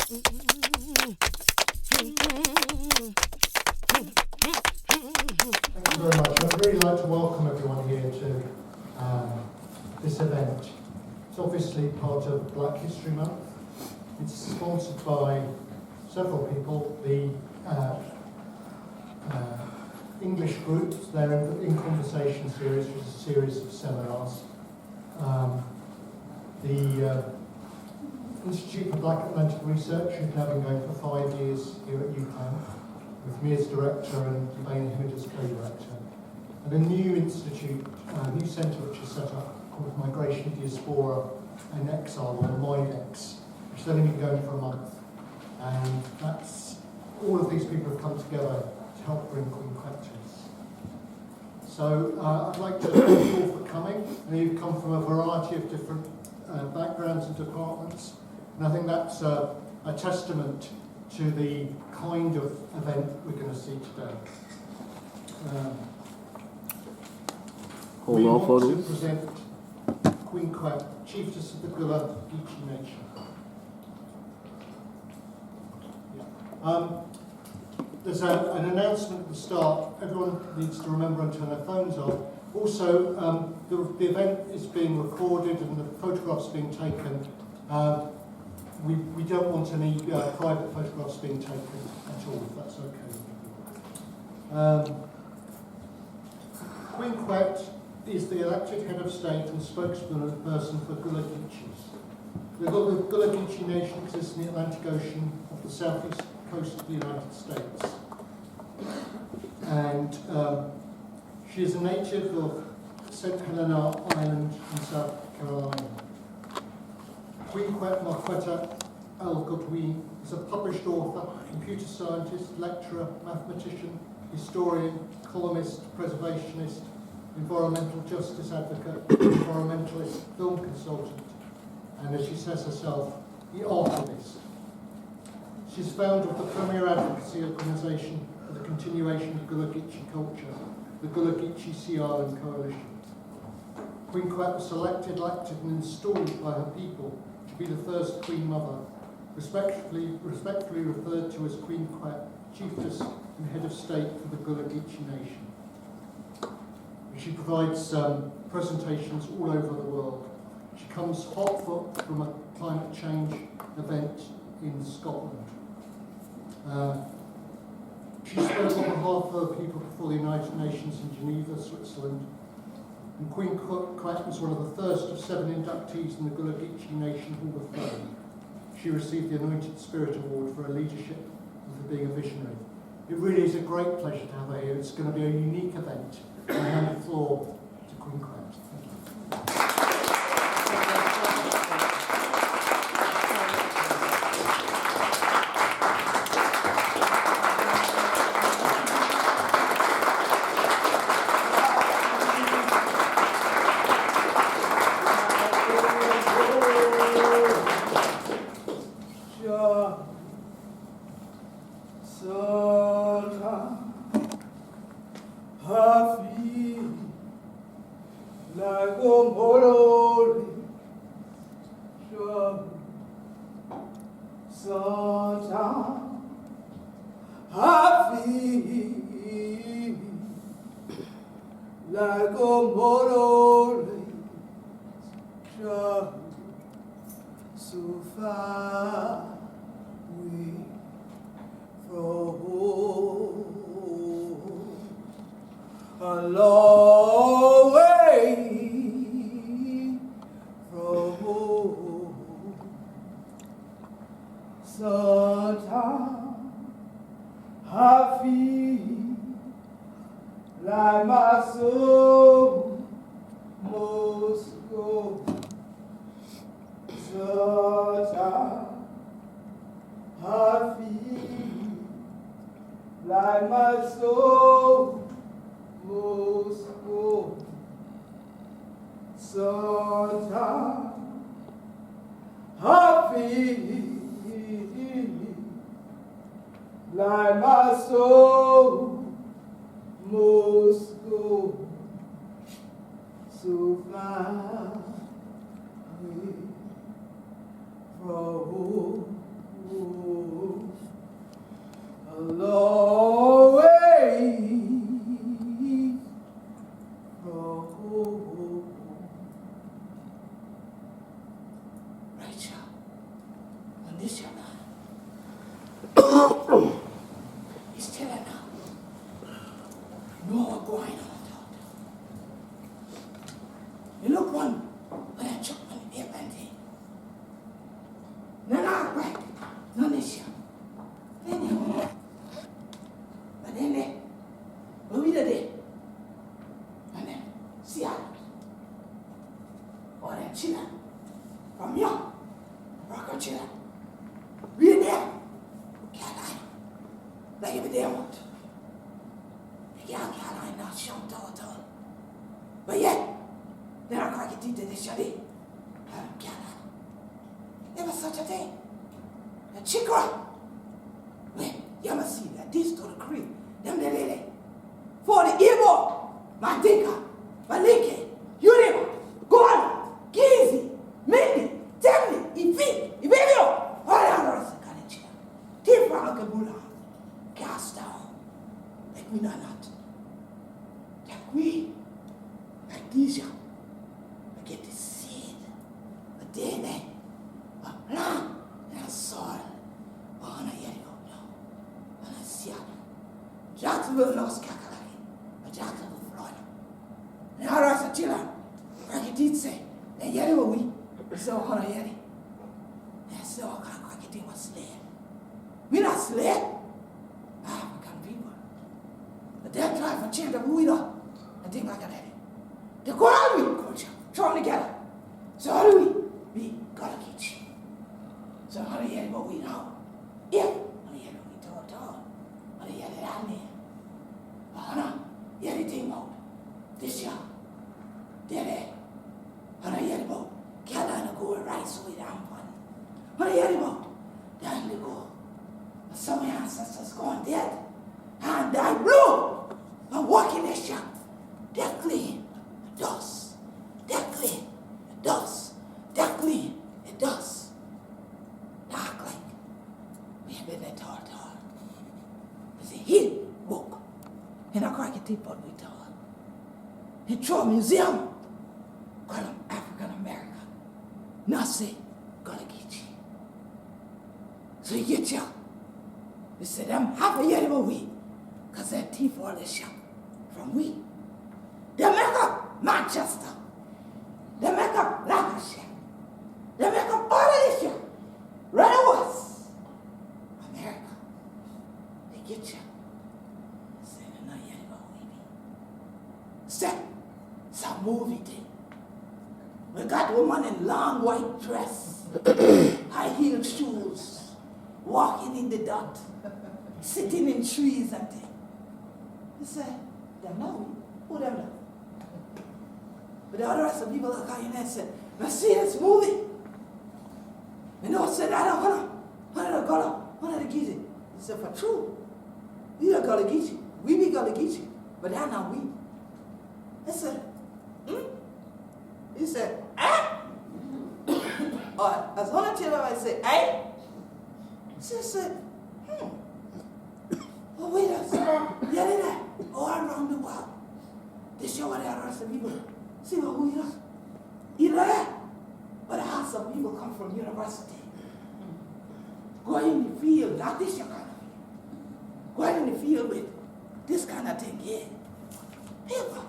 you very much. I'd really like to welcome everyone here to this event. It's obviously part of Black History Month. It's sponsored by several people. The English groups, they're in Conversation series, which is a series of seminars. The Institute for Black Atlantic Research has now been going for 5 years here at UClan, with me as director and Elaine Himmett as co-director. And a new institute, a new centre which is set up called Migration, Diaspora and Exile, or MIDEX, which has only been going for a month. And that's, all of these people have come together to help bring Queen Quet to us. So I'd like to thank you all for coming. And you've come from a variety of different backgrounds and departments. And I think that's a testament to the kind of event we're going to see today. We want to present Queen Quet, chiefess of the Gullah Geechee Nation. There's an announcement at the start. Everyone needs to remember and turn their phones off. Also, the event is being recorded and the photographs being taken. We don't want any private photographs being taken at all, if that's okay. Queen Quet is the elected head of state and spokesperson for Gullah Geechees. The Gullah Geechee Nation exists in the Atlantic Ocean of the southeast coast of the United States. And she is a native of St. Helena Island in South Carolina. Queen Quet Marquetta Al-Godwin is a published author, computer scientist, lecturer, mathematician, historian, columnist, preservationist, environmental justice advocate, environmentalist, film consultant, and as she says herself, the archivist. She's founder of the premier advocacy organisation for the continuation of Gullah Geechee culture, the Gullah Geechee Sea Island Coalition. Queen Quet was selected, elected and installed by her people to be the first Queen Mother, respectfully referred to as Queen Quet, chiefess and head of state for the Gullah Geechee Nation. She provides presentations all over the world. She comes hot foot from a climate change event in Scotland. She spoke on behalf of the people before the United Nations in Geneva, Switzerland. And Queen Quet was one of the first of 7 inductees in the Gullah Geechee Nation Hall of Fame. She received the Anointed Spirit Award for her leadership and for being a visionary. It really is a great pleasure to have her here. It's going to be a unique event. I hand the floor to Queen Quet. Oh, this year he's telling her, know what's going on. You look one, when I chuck on the air and thing. No, not right. No, this year. Then they went. But then they, but we did it. And then, Seattle. Or then children. From young. Rocker children. We in there. Carolina. Like every day I want. The young Carolina not shown at all. But yet, then I can't get into this shady. Carolina. There was such a thing. A chickra. When you ever see that this to the creek, them the lady. For the IBAR, Mandika, Malike, Yuriba, Gullah, Geechee, Mindy, Temni, Ifi, Ibibio, all the others are kind of chill. Tifra Gullah, cast down, like we know not. Like we, like these young. Get the seed, a DNA, a plant, and a soil. Oh, and a yellow, no. And a Seattle. Jacksonville, North Carolina. A Jacksonville, Florida. And all right, so children, like it did say, and yellow we, so on a yellow. And so all kind of cracking was slave. We're not slave. African people. But they're trying to change the who we are. And things like that. The Quran culture. Thrown together. So how do we gotta get you. So how do you hear what we know? Yeah, how do you hear what we told? How do you hear that out there? How do you hear anything about this year? There. How do you hear about Carolina going right so we down one? How do you hear about down the go? Some of your ancestors going dead. And die blue. I'm walking this year. They're clean. Dust. They're clean. Dust. They're clean. It does. Dark like we have been at all. It's a hit book. In a cracky teapot we taught. In Troy Museum. Call them African American. Nasi Gullah Geechee. So you get you. They said them half a year of a week. Because that teeth all this shop from we. They make up Manchester. They make up Lancashire. They make up all of this shit. Right west. America. They get you. They say they're not yet about we be. Say, some movie thing. We got woman in long white dress, high heeled shoes, walking in the dirt, sitting in trees and things. They say, them know we. Who them know? But the other rest of people look at you and say, let's see this movie. And they said, I don't want to Gullah, one of the Geechee. He said, for true. We are Gullah Geechee. We be Gullah Geechee. But they're not we. I said, He said, or as one of children I say, She said, Oh, wait a second. Yeah, they there. All around the world. They show what the rest of people. See what we are. You know that? But I have some people come from university. Go in the field, not this kind of field. Go in the field with this kind of thing here. Paper,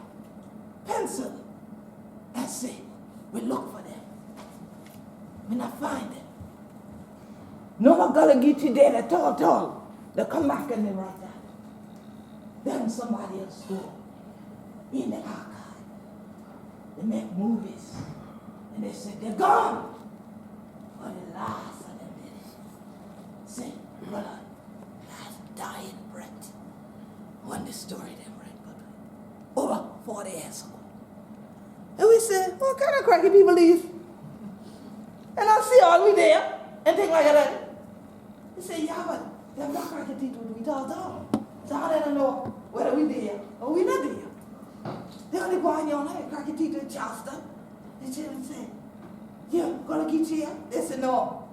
pencil, and say, we look for them. We not find them. No more Gullah Geechee there at all. They come back and they write that. Then somebody else go in the archive. They make movies. And they say, they're gone. For the last of them did it. Say, brother, last dying breath. When the story them right, but over 40 years ago. And we said, what kind of cracky people leave? And I see all we there, and things like that. They say, yeah, but them not cracky people we talk down. So I don't know whether we there or we not there. They only go on your head, cracky teeth in Charleston. They say, yeah, Gullah Geechee here? They say, no.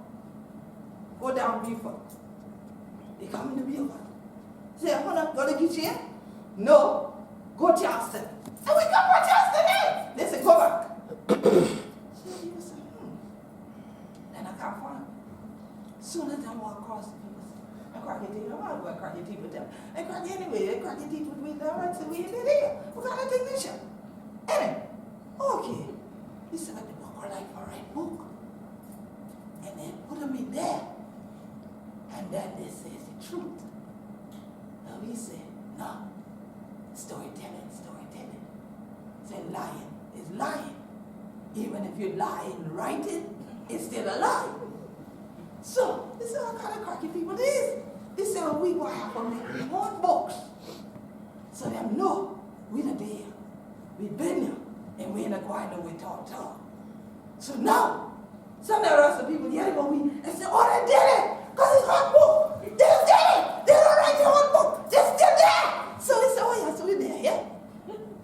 Go down Beaufort. They come into Beaufort. Say, hold on, Gullah Geechee here? No. Go Charleston. And we come for Charleston here. They say, go back. So you say, Then I can't find. Soon as I walk across the people, I crack your teeth. I'm not going to crack your teeth with them. I crack anyway. I crack your teeth with me. I said, we in here. We got a technician. Anyway, okay. He said, the book are like for right book. And then put them in there. And then they says the truth. Now he said, no. Storytelling. Say lying is lying. Even if you lie and write it, it's still a lie. So, this is how kind of cracky people is. They say, well, we will have to make more books. So them know we the there. We been there. And we ain't going to we talk. So now, some of the rest of the people, yeah, they go, and say, oh, they did it. Because it's hot book. They did it. They don't write their own book. They're still there. So they say, oh, yeah, so we're there, yeah?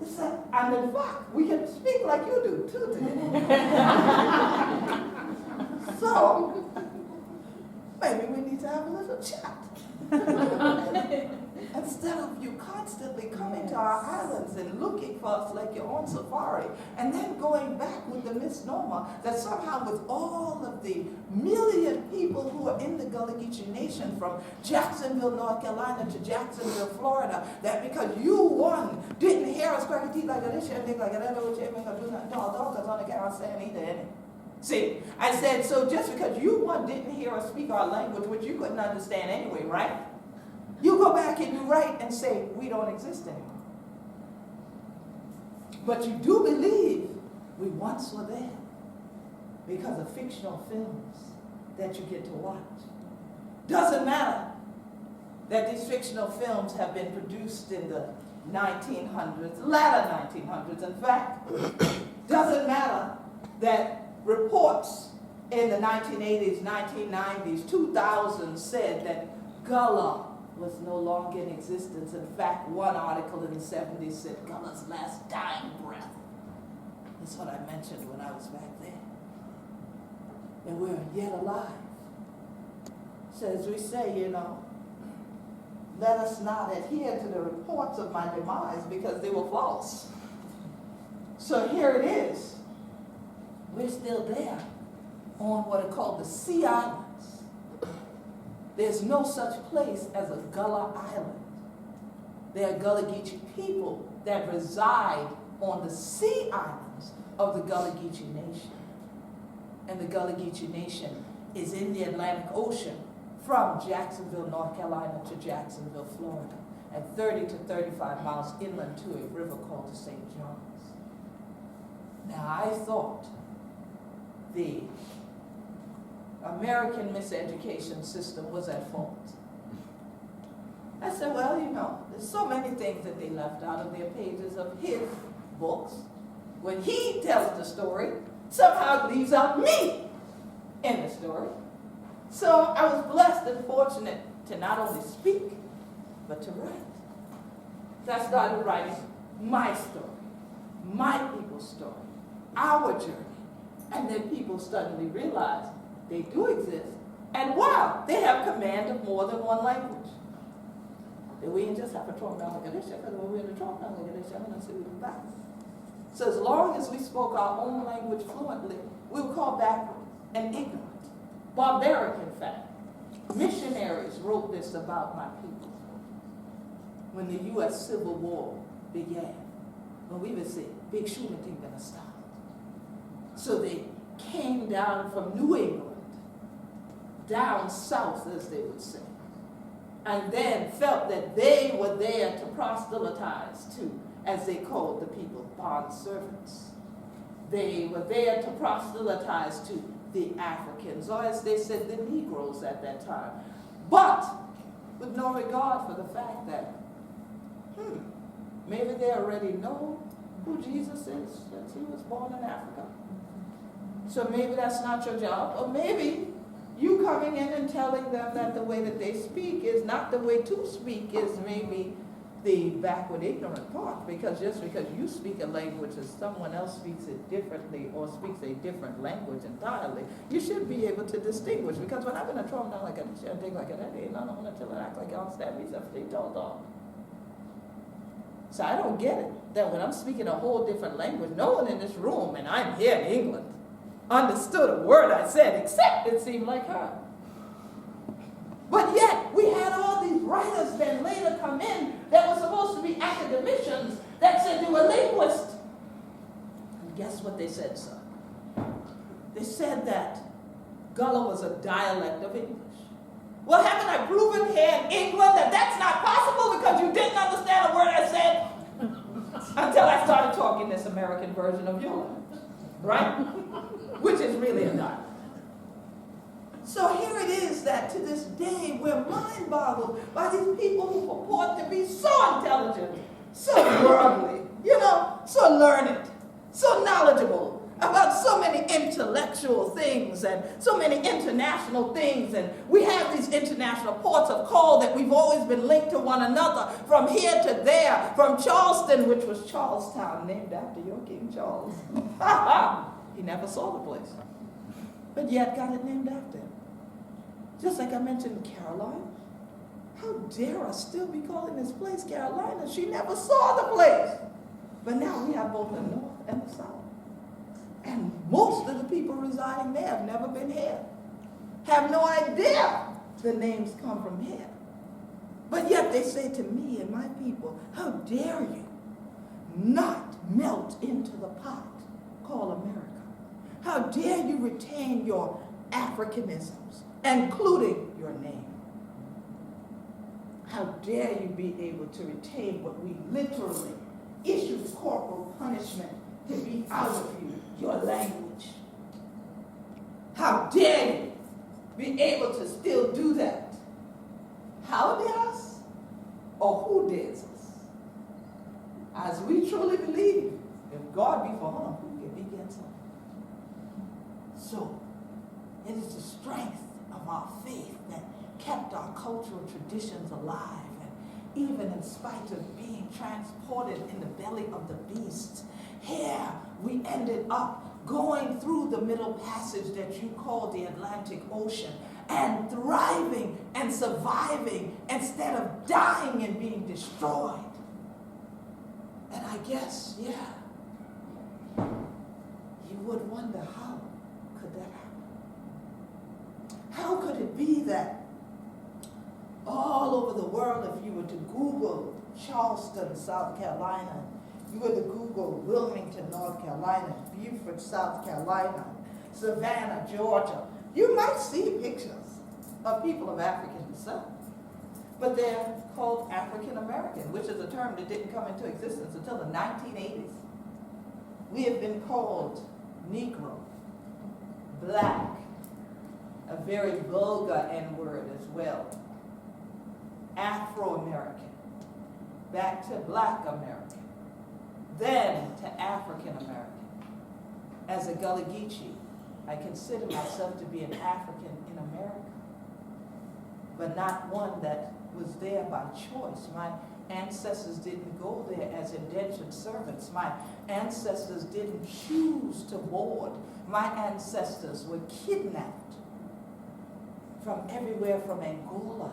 It's like, and in fact, we can speak like you do, too, today. So, maybe we need to have a little chat. Instead of you constantly coming to our islands and looking for us like you're on safari, and then going back with the misnomer that somehow with all of the million people who are in the Gullah Geechee Nation from Jacksonville, North Carolina to Jacksonville, Florida, that because you one didn't hear us crack your teeth like this and things like that, what you ain't gonna do nothing. No, don't, because I can't say either, innit? See, I said, so just because you one didn't hear us speak our language, which you couldn't understand anyway, right? You go back and you write and say, we don't exist anymore. But you do believe we once were there because of fictional films that you get to watch. Doesn't matter that these fictional films have been produced in the 1900s, latter 1900s, in fact. Doesn't matter that reports in the 1980s, 1990s, 2000 said that Gullah was no longer in existence. In fact, one article in the 70s said Gullah's last dying breath. That's what I mentioned when I was back there. And we're yet alive. So as we say, let us not adhere to the reports of my demise because they were false. So here it is. We're still there on what are called the Sea Islands. There's no such place as a Gullah Island. There are Gullah Geechee people that reside on the Sea Islands of the Gullah Geechee Nation. And the Gullah Geechee Nation is in the Atlantic Ocean from Jacksonville, North Carolina to Jacksonville, Florida, and 30 to 35 miles inland to a river called the St. John's. Now I thought the American miseducation system was at fault. I said, well, there's so many things that they left out of their pages of his books. When he tells the story, somehow it leaves out me in the story. So I was blessed and fortunate to not only speak, but to write. So I started writing my story, my people's story, our journey. And then people suddenly realized they do exist. And wow, they have command of more than one language. That we ain't just have to talk down like this, because when we're in the talk down like this, I'm going to see we do back. So as long as we spoke our own language fluently, we were called backward and ignorant. Barbaric, in fact. Missionaries wrote this about my people. When the U.S. Civil War began, when we would say, big shooting thing gonna stop. So they came down from New England, down south, as they would say, and then felt that they were there to proselytize to, as they called the people, bond servants. They were there to proselytize to the Africans, or as they said, the Negroes at that time, but with no regard for the fact that, maybe they already know who Jesus is, that he was born in Africa. So maybe that's not your job, or maybe you coming in and telling them that the way that they speak is not the way to speak, is maybe the backward ignorant part, because just because you speak a language and someone else speaks it differently or speaks a different language entirely, you should be able to distinguish. Because when I'm going to throw them down like a thing like that, ain't none of them until I act like y'all stab me, stuff they told off. So I don't get it, that when I'm speaking a whole different language, no one in this room, and I'm here in England, understood a word I said, except it seemed like her. But yet, we had all these writers that later come in that were supposed to be academicians that said they were linguists. And guess what they said, sir? They said that Gullah was a dialect of English. Well, haven't I proven here in England that that's not possible because you didn't understand a word I said? Until I started talking this American version of Healin, right? Which is really a dialect. So here it is that to this day we're mind boggled by these people who purport to be so intelligent, so worldly, so learned, so knowledgeable about so many intellectual things and so many international things. And we have these international ports of call that we've always been linked to one another, from here to there, from Charleston, which was Charlestown, named after your King Charles. He never saw the place, but yet got it named after him. Just like I mentioned Carolina. How dare I still be calling this place Carolina? She never saw the place. But now we have both the North and the South. And most of the people residing there have never been here. Have no idea the names come from here. But yet they say to me and my people, how dare you not melt into the pot called America? How dare you retain your Africanisms, including your name? How dare you be able to retain what we literally issued corporal punishment to be out of you, your language? How dare you be able to still do that? How dare us? Or who dares us? As we truly believe, if God be for him, who can be against him? So, it is the strength of our faith that kept our cultural traditions alive. And even in spite of being transported in the belly of the beast, here we ended up going through the middle passage that you call the Atlantic Ocean and thriving and surviving instead of dying and being destroyed. And I guess, you would wonder, how could that happen? How could it be that all over the world, if you were to Google Charleston, South Carolina, you were to Google Wilmington, North Carolina, Beaufort, South Carolina, Savannah, Georgia, you might see pictures of people of African descent. But they're called African American, which is a term that didn't come into existence until the 1980s. We have been called Negro, Black, a very vulgar N-word as well, Afro-American, back to Black American, then to African American. As a Gullah Geechee, I consider myself to be an African in America, but not one that was there by choice. My ancestors didn't go there as indentured servants. My ancestors didn't choose to board. My ancestors were kidnapped from everywhere from Angola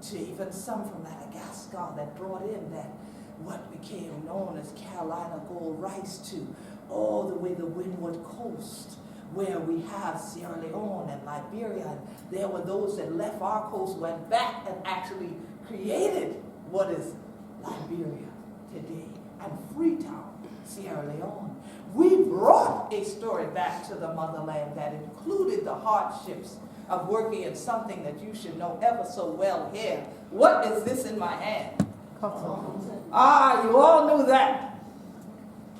to even some from Madagascar that brought in that what became known as Carolina gold rice to all the way the Windward Coast, where we have Sierra Leone and Liberia. And there were those that left our coast, went back and actually created what is Liberia today and Freetown, Sierra Leone. We brought a story back to the motherland that included the hardships of working in something that you should know ever so well here. What is this in my hand? Cotton. Ah, you all knew that.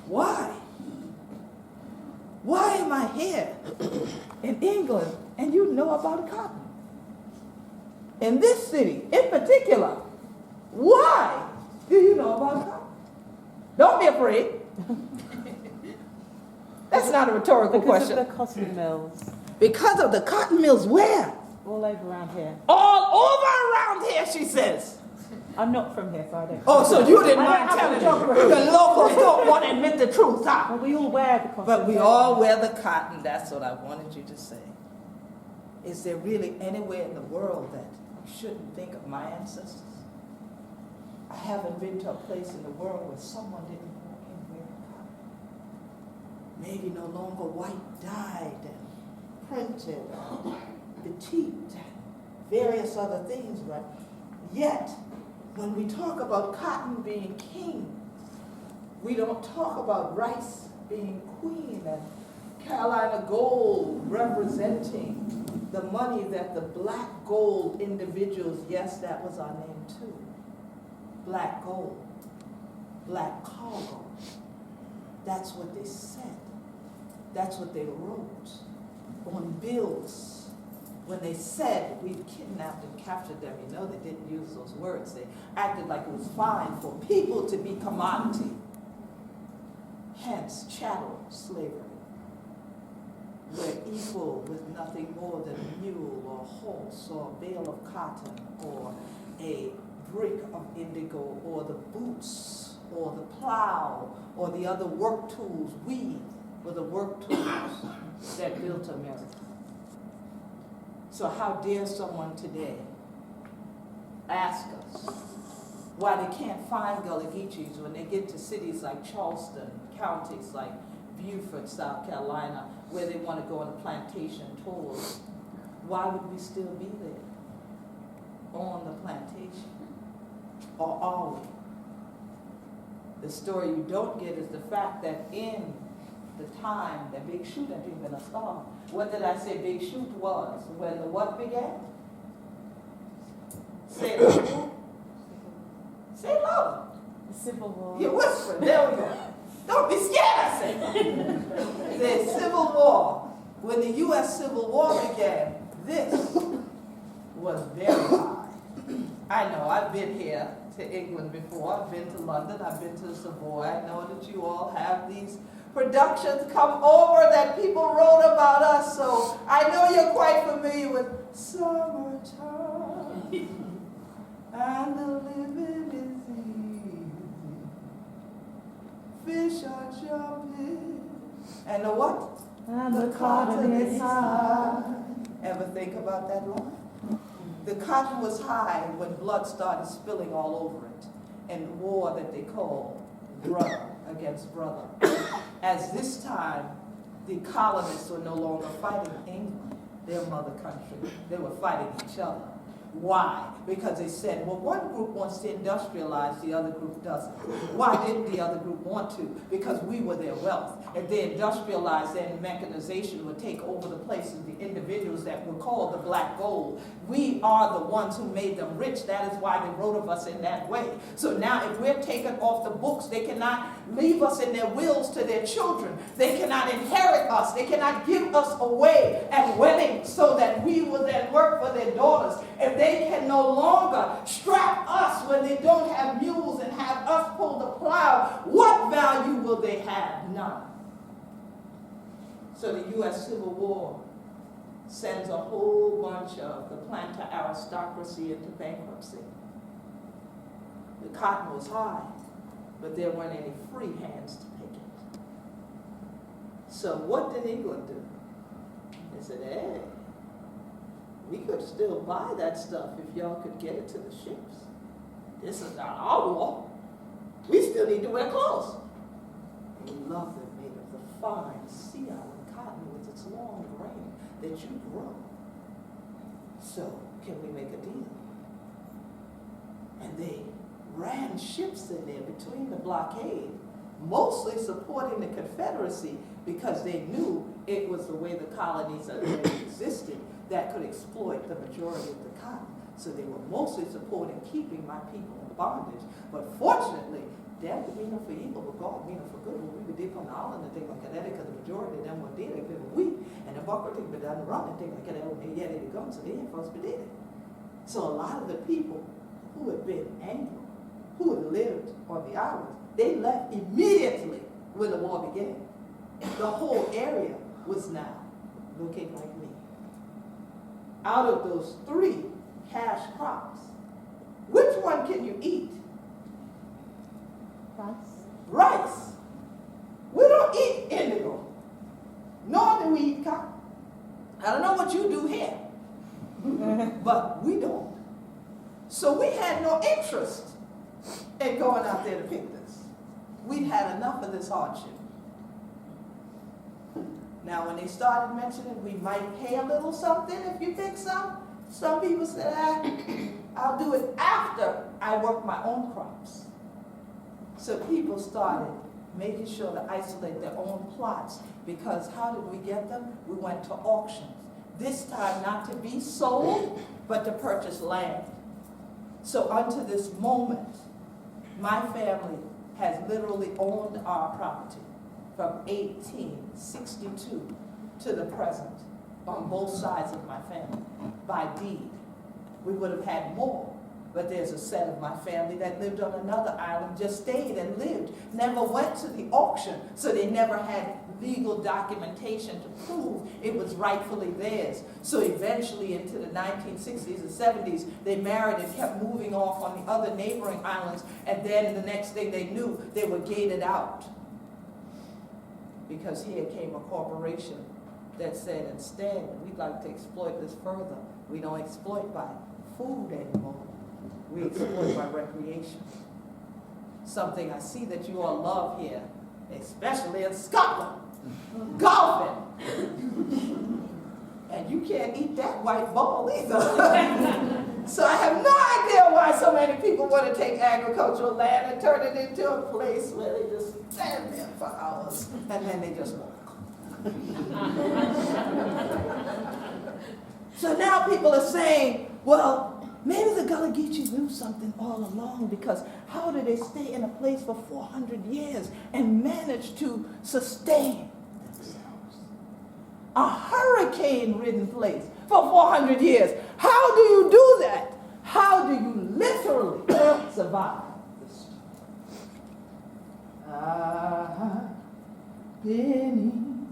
Why? Why am I here in England and you know about cotton? In this city in particular, why do you know about cotton? Don't be afraid. That's not a rhetorical question. Because of the cotton mills. Because of the cotton mills, where? All over around here. All over around here, she says. I'm not from here, so I don't. Oh, so you didn't mind I don't telling have me. a The locals don't want to admit the truth, huh? Well, we all wear the cotton. But we all wear the cotton. That's what I wanted you to say. Is there really anywhere in the world that you shouldn't think of my ancestors? I haven't been to a place in the world where someone didn't walk in wearing cotton. Maybe no longer white dyed and printed, petite, various other things, but yet, when we talk about cotton being king, we don't talk about rice being queen and Carolina gold representing the money that the black gold individuals, yes, that was our name too. Black gold, black cargo. That's what they said. That's what they wrote on bills. When they said we kidnapped and captured them, you know, they didn't use those words. They acted like it was fine for people to be commodity. Hence, chattel slavery. We're equal with nothing more than a mule or a horse or a bale of cotton or a brick of indigo or the boots or the plow or the other work tools. We were the work tools that built America. So how dare someone today ask us why they can't find Gullah Geechees when they get to cities like Charleston, counties like Beaufort, South Carolina, where they want to go on plantation tours. Why would we still be there on the plantation? Or are we? The story you don't get is the fact that in the time that Big Shoot had been a star, what did I say Big Shoot was? When the what began? Say it louder. Say it louder. The Civil War. You whisper. There we go. Don't be scared, I say. The Civil War. When the U.S. Civil War began, this was very high. I know, I've been here to England before. I've been to London. I've been to the Savoy. I know that you all have these productions come over that people wrote about us. So I know you're quite familiar with Summertime and the living is easy. Fish are jumping. And the what? And the cotton is high. Ever think about that line? The cotton was high when blood started spilling all over it, and war that they call brother against brother. As this time, the colonists were no longer fighting England, their mother country. They were fighting each other. Why? Because they said, well, one group wants to industrialize, the other group doesn't. Why didn't the other group want to? Because we were their wealth. If they industrialized, then mechanization would take over the place of the individuals that were called the black gold. We are the ones who made them rich. That is why they wrote of us in that way. So now if we're taken off the books, they cannot leave us in their wills to their children. They cannot inherit us. They cannot give us away at weddings so that we will then work for their daughters. If they can no longer strap us when they don't have mules and have us pull the plow, what value will they have? None. So the U.S. Civil War sends a whole bunch of the planter aristocracy into bankruptcy. The cotton was high, but there weren't any free hands to pick it. So what did England do? They said, hey, we could still buy that stuff if y'all could get it to the ships. This is not our war. We still need to wear clothes. And we love them made of the fine sea island cotton with its long grain that you grow. So can we make a deal? And they ran ships in there between the blockade, mostly supporting the Confederacy because they knew it was the way the colonies already existed that could exploit the majority of the cotton. So they were mostly supporting keeping my people in bondage. But fortunately, that would mean for evil, but God mean for good. When we were deep on the island and things like that, because the majority of them were dead, they were weak, and the bucker thing, but down the run and things like that, they yet they come, so they ain't supposed to be dead. So a lot of the people who had been angry, who had lived on the island, they left immediately when the war began. The whole area was now looking like me. Out of those 3 cash crops, which one can you eat? Rice. Rice. We don't eat indigo, nor do we eat cotton. I don't know what you do here, but we don't. So we had no interest in going out there to pick this. We'd had enough of this hardship. Now, when they started mentioning we might pay a little something if you pick some, Some people said, I'll do it after I work my own crops. So people started making sure to isolate their own plots, because how did we get them? We went to auctions. This time not to be sold, but to purchase land. So unto this moment, my family has literally owned our property from 1862 to the present on both sides of my family by deed. We would have had more, but there's a set of my family that lived on another island, just stayed and lived, never went to the auction, so they never had legal documentation to prove it was rightfully theirs. So eventually into the 1960s and 70s, they married and kept moving off on the other neighboring islands, and then the next thing they knew, they were gated out. Because here came a corporation that said, instead, we'd like to exploit this further. We don't exploit by food anymore. We exploit by recreation. Something I see that you all love here, especially in Scotland, golfing. And you can't eat that white ball either. So I have no idea why so many people want to take agricultural land and turn it into a place where they just stand there for hours and then they just walk. So now people are saying, well, maybe the Gullah Geechee knew something all along, because how did they stay in a place for 400 years and manage to sustain themselves? A hurricane-ridden place for 400 years. How do you do that? How do you literally survive the storm? I've been in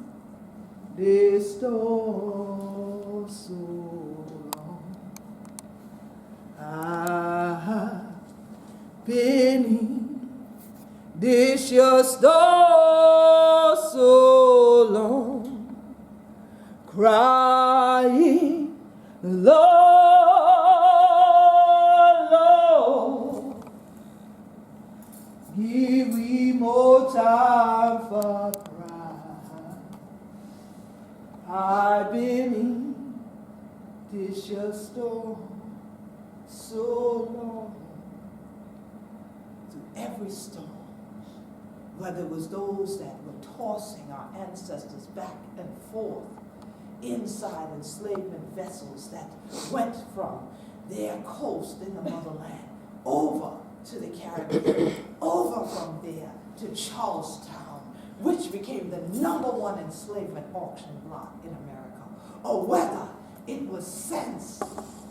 this storm so long. I've been in this your storm so long, crying, Lord, Lord, give me more time for cry. I've been in this your storm so long. Through every storm, whether it was those that were tossing our ancestors back and forth inside enslavement vessels that went from their coast in the motherland over to the Caribbean, over from there to Charlestown, which became the #1 enslavement auction block in America, or whether it was since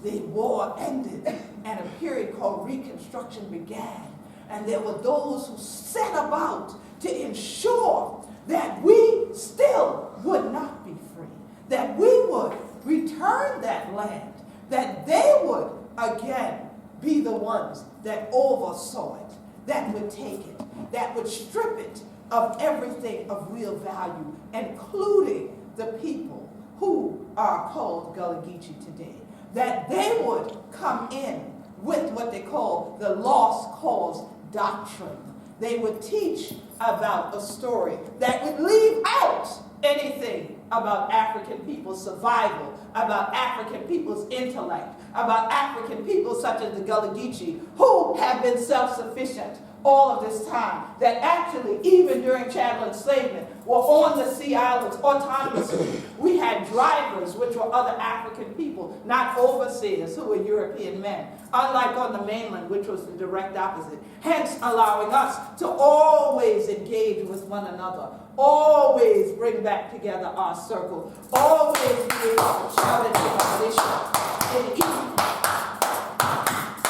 the war ended and a period called Reconstruction began, and there were those who set about to ensure that we still would not be free, that we would return that land, that they would again be the ones that oversaw it, that would take it, that would strip it of everything of real value, including the people who are called Gullah Geechee today, that they would come in with what they call the lost cause doctrine. They would teach about a story that would leave out anything about African people's survival, about African people's intellect, about African people such as the Gullah Geechee, who have been self-sufficient all of this time, that actually, even during chattel enslavement, were on the sea islands autonomously. We had drivers, which were other African people, not overseers who were European men, unlike on the mainland, which was the direct opposite, hence allowing us to always engage with one another, always bring back together our circle, always be able to shout at Alicia in the evening,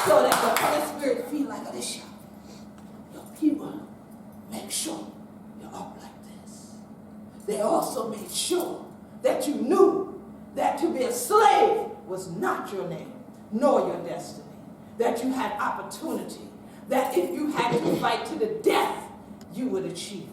so that the Holy Spirit feel like Alicia. Your people make sure you're up like this. They also made sure that you knew that to be a slave was not your name, nor your destiny, that you had opportunity, that if you had to fight to the death, you would achieve it.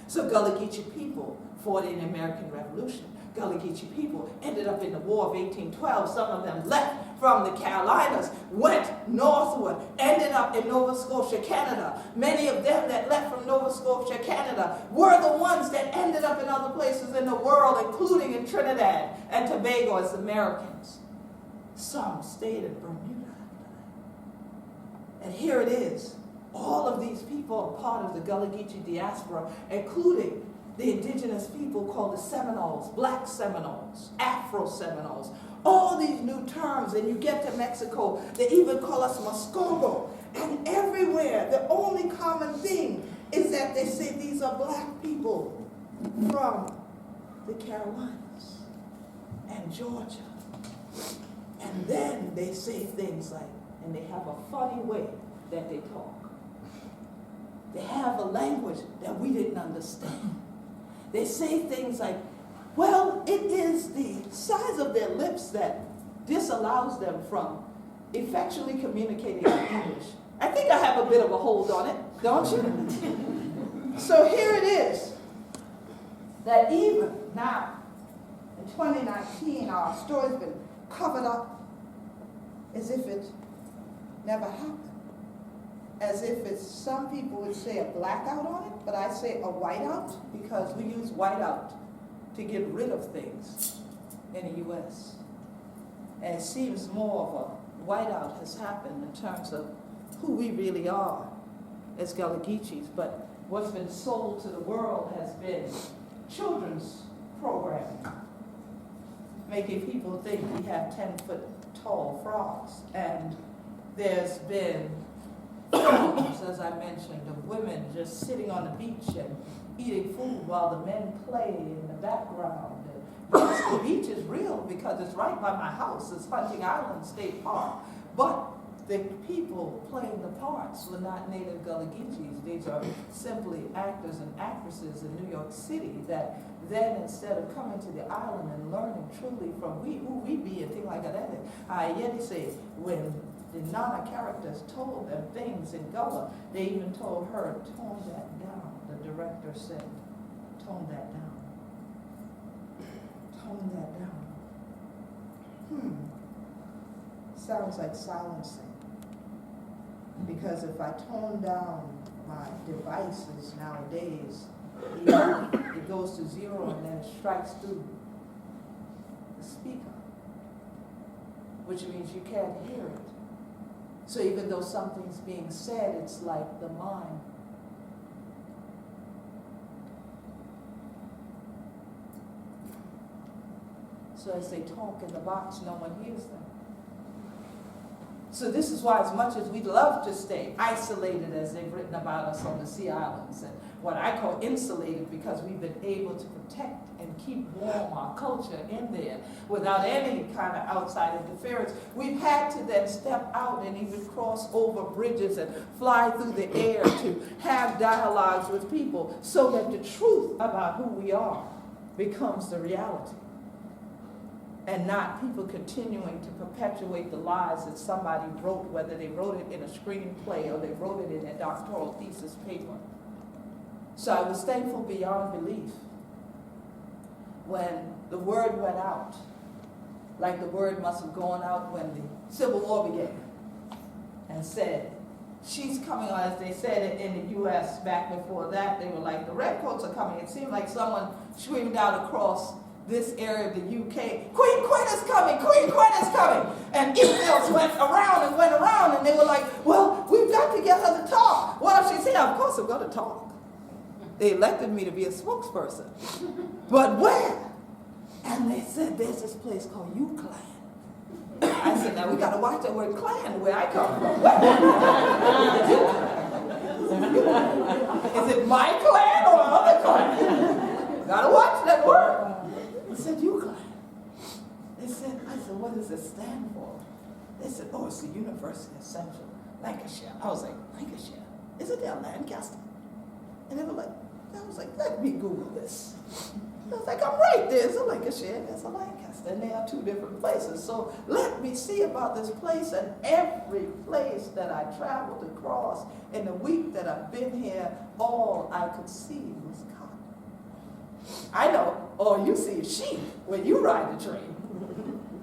So Gullah Geechee people fought in the American Revolution. Gullah Geechee people ended up in the War of 1812. Some of them left from the Carolinas, went northward, ended up in Nova Scotia, Canada. Many of them that left from Nova Scotia, Canada, were the ones that ended up in other places in the world, including in Trinidad and Tobago as Americans. some stayed in Bermuda. And here it is. All of these people are part of the Gullah Geechee diaspora, including the indigenous people called the Seminoles, Black Seminoles, Afro Seminoles, all these new terms. And you get to Mexico, they even call us Moscogo. And everywhere, the only common thing is that they say these are black people from the Carolinas and Georgia. And then they say things like, and they have a funny way that they talk. They have a language that we didn't understand. They say things like, well, it is the size of their lips that disallows them from effectually communicating in English. I think I have a bit of a hold on it, don't you? So here it is, that even now, in 2019, our story's been covered up as if it never happened. As if it's, some people would say a blackout on it, but I say a whiteout, because we use whiteout to get rid of things in the U.S. And it seems more of a whiteout has happened in terms of who we really are as Gullah Geechees. But what's been sold to the world has been children's programming, making people think we have 10-foot tall frogs. And there's been films, as I mentioned, of women just sitting on the beach and eating food while the men play in the background. And yes, the beach is real because it's right by my house. It's Hunting Island State Park. But the people playing the parts were not native Gullah Geechees. These are simply actors and actresses in New York City that then, instead of coming to the island and learning truly from who we be and things like that, I yet say when the Nana characters told them things in Gullah, they even told her, tone that down. The director said, tone that down. Tone that down. Sounds like silencing. Because if I tone down my devices nowadays, it goes to 0 and then it strikes through the speaker, which means you can't hear it. So even though something's being said, it's like the mind. So as they talk in the box, no one hears them. So this is why, as much as we'd love to stay isolated, as they've written about us on the Sea Islands, and what I call insulated, because we've been able to protect and keep warm our culture in there without any kind of outside interference, we've had to then step out and even cross over bridges and fly through the air to have dialogues with people so that the truth about who we are becomes the reality. And not people continuing to perpetuate the lies that somebody wrote, whether they wrote it in a screenplay or they wrote it in a doctoral thesis paper. So I was thankful beyond belief when the word went out, like the word must have gone out when the Civil War began, and said, she's coming on, as they said it in the U.S. back before that, they were like, the redcoats are coming. It seemed like someone screamed out across this area of the UK, Queen Quet is coming, Queen Quet is coming. And emails went around, and they were like, well, we've got to get her to talk. Well, she said, of course I'm going to talk. They elected me to be a spokesperson. But where? And they said, there's this place called UClan. I said, now we got to watch that word clan where I come from. Is it my clan or other clan? Got to watch that word. They said, UClan. They said, I said, what does it stand for? They said, oh, it's the University of Central Lancashire. I was like, Lancashire? Isn't there Lancaster? And they were like, I was like, let me Google this. I was like, I'm right, there's a Lancashire and there's a Lancaster, and they are two different places. So let me see about this place. And every place that I traveled across in the week that I've been here, all I could see was cotton. I know all you see is sheep when you ride the train.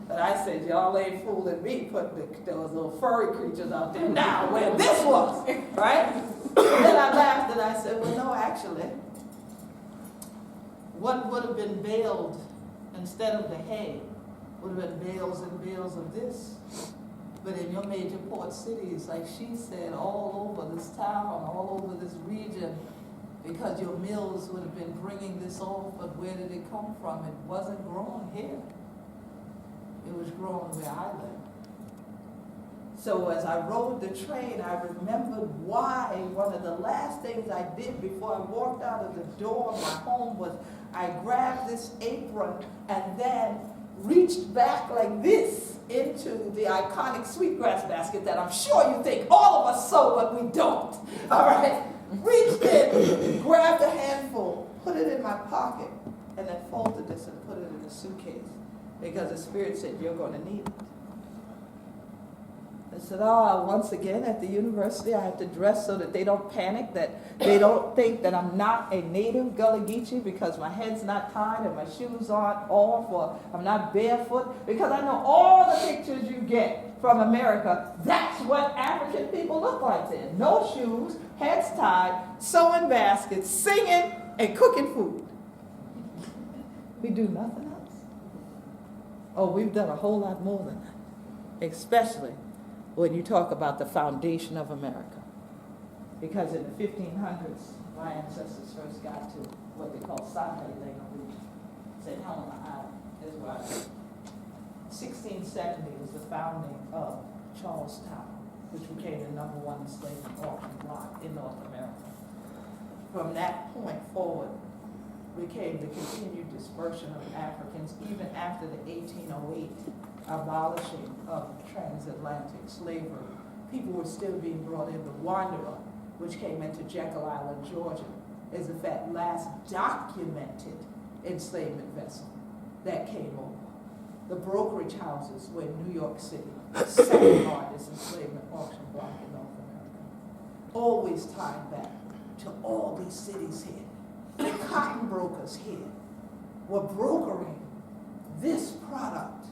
But I said, y'all ain't fooling me, putting those little furry creatures out there now where this was, right? And then I laughed and I said, well, no, actually, what would have been baled instead of the hay would have been bales and bales of this. But in your major port cities, like she said, all over this town, all over this region, because your mills would have been bringing this off, but where did it come from? It wasn't grown here. It was grown where I lived. So as I rode the train, I remembered why one of the last things I did before I walked out of the door of my home was I grabbed this apron and then reached back like this into the iconic sweetgrass basket that I'm sure you think all of us sew, but we don't. All right? Reached in, grabbed a handful, put it in my pocket, and then folded this and put it in a suitcase because the Spirit said, you're going to need it. I said, once again at the university, I have to dress so that they don't panic, that they don't think that I'm not a native Gullah Geechee because my head's not tied and my shoes aren't off or I'm not barefoot. Because I know all the pictures you get from America, that's what African people look like there. No shoes, heads tied, sewing baskets, singing, and cooking food. We do nothing else. Oh, we've done a whole lot more than that, especially when you talk about the foundation of America. Because in the 1500s, my ancestors first got to what they call Healin region. St. Helena Island is where I live. 1670 was the founding of Charlestown, which became the #1 slave auction block in North America. From that point forward, became the continued dispersion of Africans, even after the 1808 abolishing of transatlantic slavery. People were still being brought in. The Wanderer, which came into Jekyll Island, Georgia, is in fact last documented enslavement vessel that came over. The brokerage houses were in New York City, the second largest enslavement auction block in North America. Always tied back to all these cities here. The cotton brokers here were brokering this product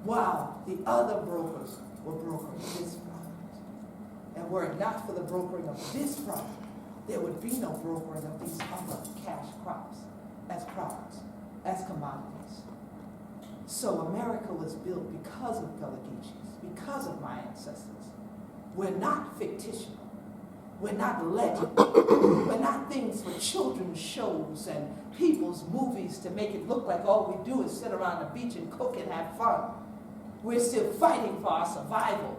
while the other brokers were brokering this product. And were it not for the brokering of this product, there would be no brokering of these other cash crops as products, as commodities. So America was built because of Gullah Geechees, because of my ancestors. We're not fictional. We're not legend. We're not things for children's shows and people's movies to make it look like all we do is sit around the beach and cook and have fun. We're still fighting for our survival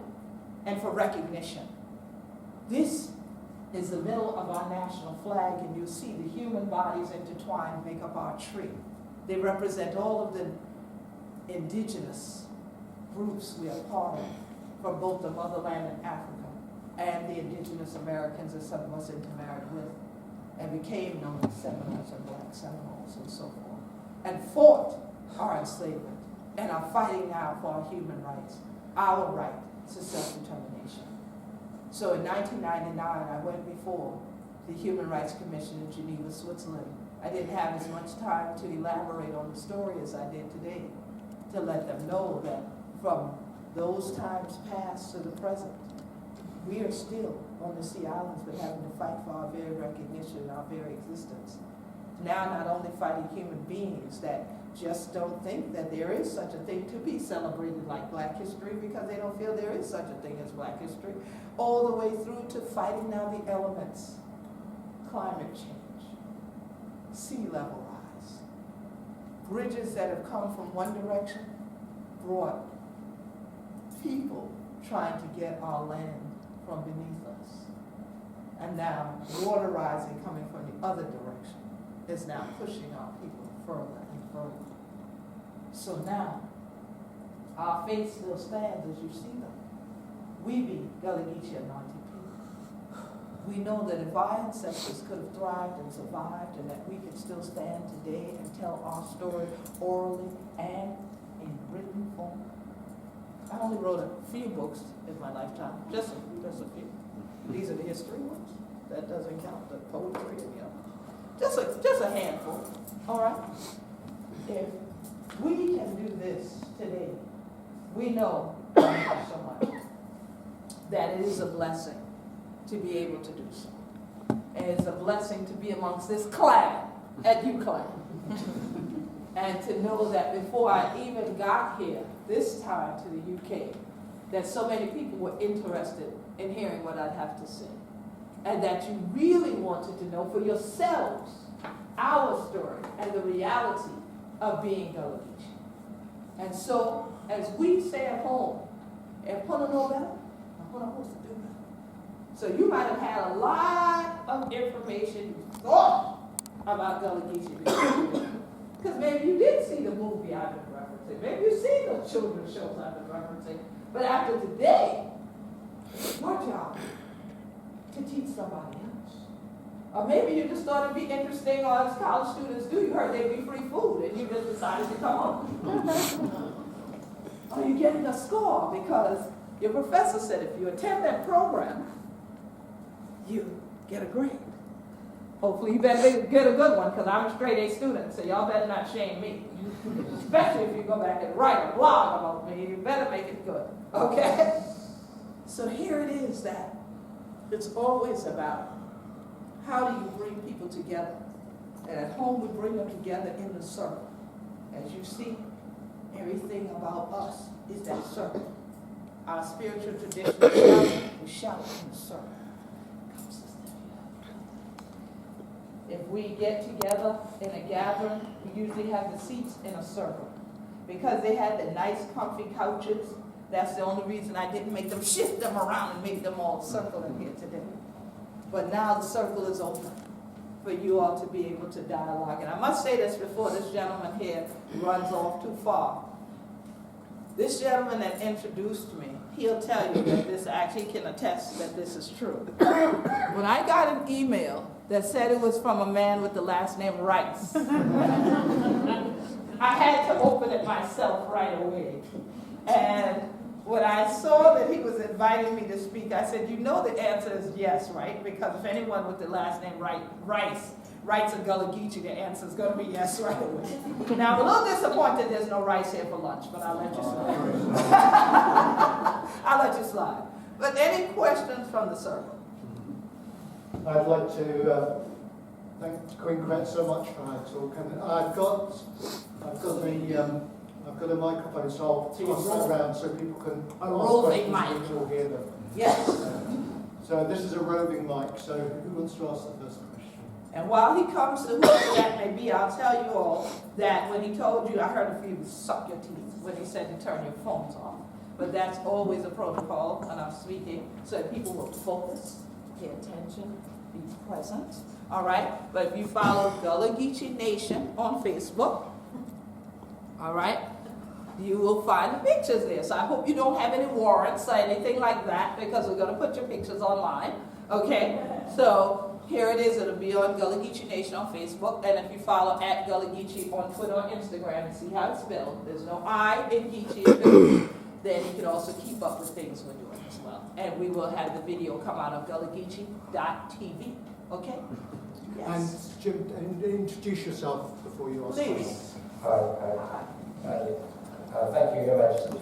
and for recognition. This is the middle of our national flag, and you see the human bodies intertwined make up our tree. They represent all of the indigenous groups we are part of from both the motherland and Africa, and the indigenous Americans that some of us intermarried with and became known as Seminoles and Black Seminoles and so forth, and fought our enslavement and are fighting now for our human rights, our right to self-determination. So in 1999, I went before the Human Rights Commission in Geneva, Switzerland. I didn't have as much time to elaborate on the story as I did today, to let them know that from those times past to the present, we are still on the Sea Islands, but having to fight for our very recognition, our very existence. Now not only fighting human beings that just don't think that there is such a thing to be celebrated like Black history because they don't feel there is such a thing as Black history, all the way through to fighting now the elements, climate change, sea level rise. Bridges that have come from one direction brought people trying to get our land from beneath us. And now water rising coming from the other direction is now pushing our people further and further. So now, our faith still stands as you see them. We be Gullah Geechee anointed people. We know that if our ancestors could have thrived and survived, and that we can still stand today and tell our story orally and in written form. I only wrote a few books in my lifetime, just a few. These are the history ones. That doesn't count the poetry, just a handful. All right. If we can do this today, we know so much that it is a blessing to be able to do so. And it's a blessing to be amongst this clan at UClan. And to know that before I even got here, this time to the UK, that so many people were interested in hearing what I'd have to say. And that you really wanted to know for yourselves our story and the reality of being Gullah Geechee. And so, as we stay at home and put on no better, I'm going to do better. So you might have had a lot of information you thought about Gullah Geechee. Because maybe you did see the movie I've been referencing. Maybe you've seen the children's shows I've been referencing. But after today, your job to teach somebody else. Or maybe you just thought it'd be interesting, or as college students do, you heard there'd be free food and you just decided to come on. Or you're getting a score because your professor said if you attend that program, you get a grade. Hopefully you better get a good one, because I'm a straight A student, so y'all better not shame me. Especially if you go back and write a blog about me, you better make it good, okay? So here it is that it's always about how do you bring people together. And at home we bring them together in the circle. As you see, everything about us is that circle. Our spiritual tradition is we shout in the circle. If we get together in a gathering, we usually have the seats in a circle. Because they had the nice comfy couches, that's the only reason I didn't make them shift them around and make them all circle in here today. But now the circle is open for you all to be able to dialogue. And I must say this before this gentleman here runs off too far. This gentleman that introduced me, he'll tell you that this actually can attest that this is true. When I got an email that said it was from a man with the last name Rice, I had to open it myself right away. And when I saw that he was inviting me to speak, I said, you know the answer is yes, right? Because if anyone with the last name Rice writes a Gullah Geechee, the answer is going to be yes right away. Now, I'm a little disappointed there's no rice here for lunch, but I'll let you slide. I'll let you slide. But any questions from the circle? I'd like to thank Queen Quet so much for her talk. And I've got a microphone, so I'll pass it around so people can A ask roving questions mic. and we'll hear them. Yes. So this is a roving mic, so who wants to ask the first question? And while he comes to whoever that may be, I'll tell you all that when he told you, I heard a few suck your teeth when he said to turn your phones off. But that's always a protocol when I'm speaking, so that people will focus, pay attention, be present. All right? But if you follow Gullah Geechee Nation on Facebook, all right, you will find the pictures there. So I hope you don't have any warrants or anything like that, because we're going to put your pictures online. Okay? So here it is. It'll be on Gullah Geechee Nation on Facebook. And if you follow at Gullah Geechee on Twitter or Instagram and see how it's spelled, there's no I in Geechee. Then you can also keep up with things we're doing as well. And we will have the video come out of GullahGeechee.tv. Okay? Yes. And Jim, introduce yourself before you ask. Please. Hi. Thank you, Your Majesty.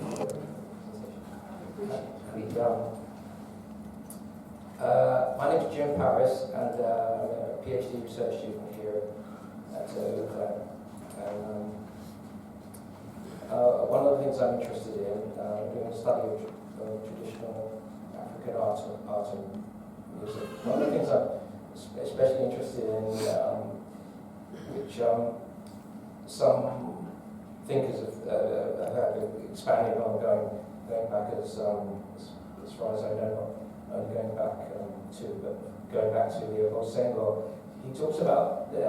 My name is Jim Paris, and I'm a PhD research student here at UClan. And one of the things I'm interested in, doing a study of traditional African art and music. One of the things I'm especially interested in, which some thinkers have expanded on going back as far as I know, not only going back going back to Leopold Senghor. He talks about the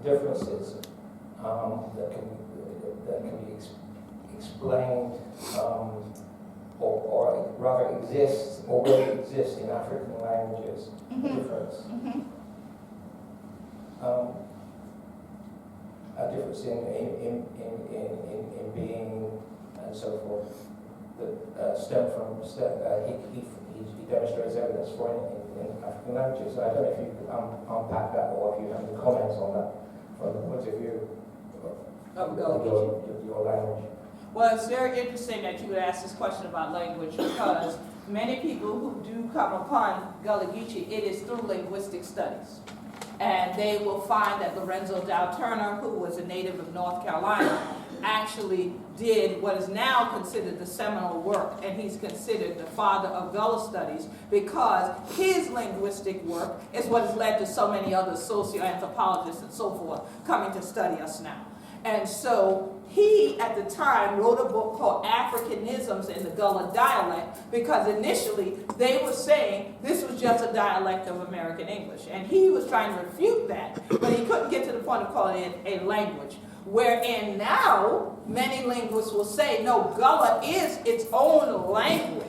differences that can be explained or rather exist or will exist in African languages. The difference. A difference in being and so forth that stem from he demonstrates evidence for in African languages. I don't know if you could unpack that, or if you have any comments on that from the point of view of your language. Well, it's very interesting that you would ask this question about language, because many people who do come upon Gullah Geechee, it is through linguistic studies. And they will find that Lorenzo Dow Turner, who was a native of North Carolina, actually did what is now considered the seminal work, and he's considered the father of Gullah studies because his linguistic work is what has led to so many other socioanthropologists and so forth coming to study us now. And so he, at the time, wrote a book called Africanisms in the Gullah dialect because initially they were saying this was just a dialect of American English. And he was trying to refute that, but he couldn't get to the point of calling it a language. Wherein now, many linguists will say, no, Gullah is its own language.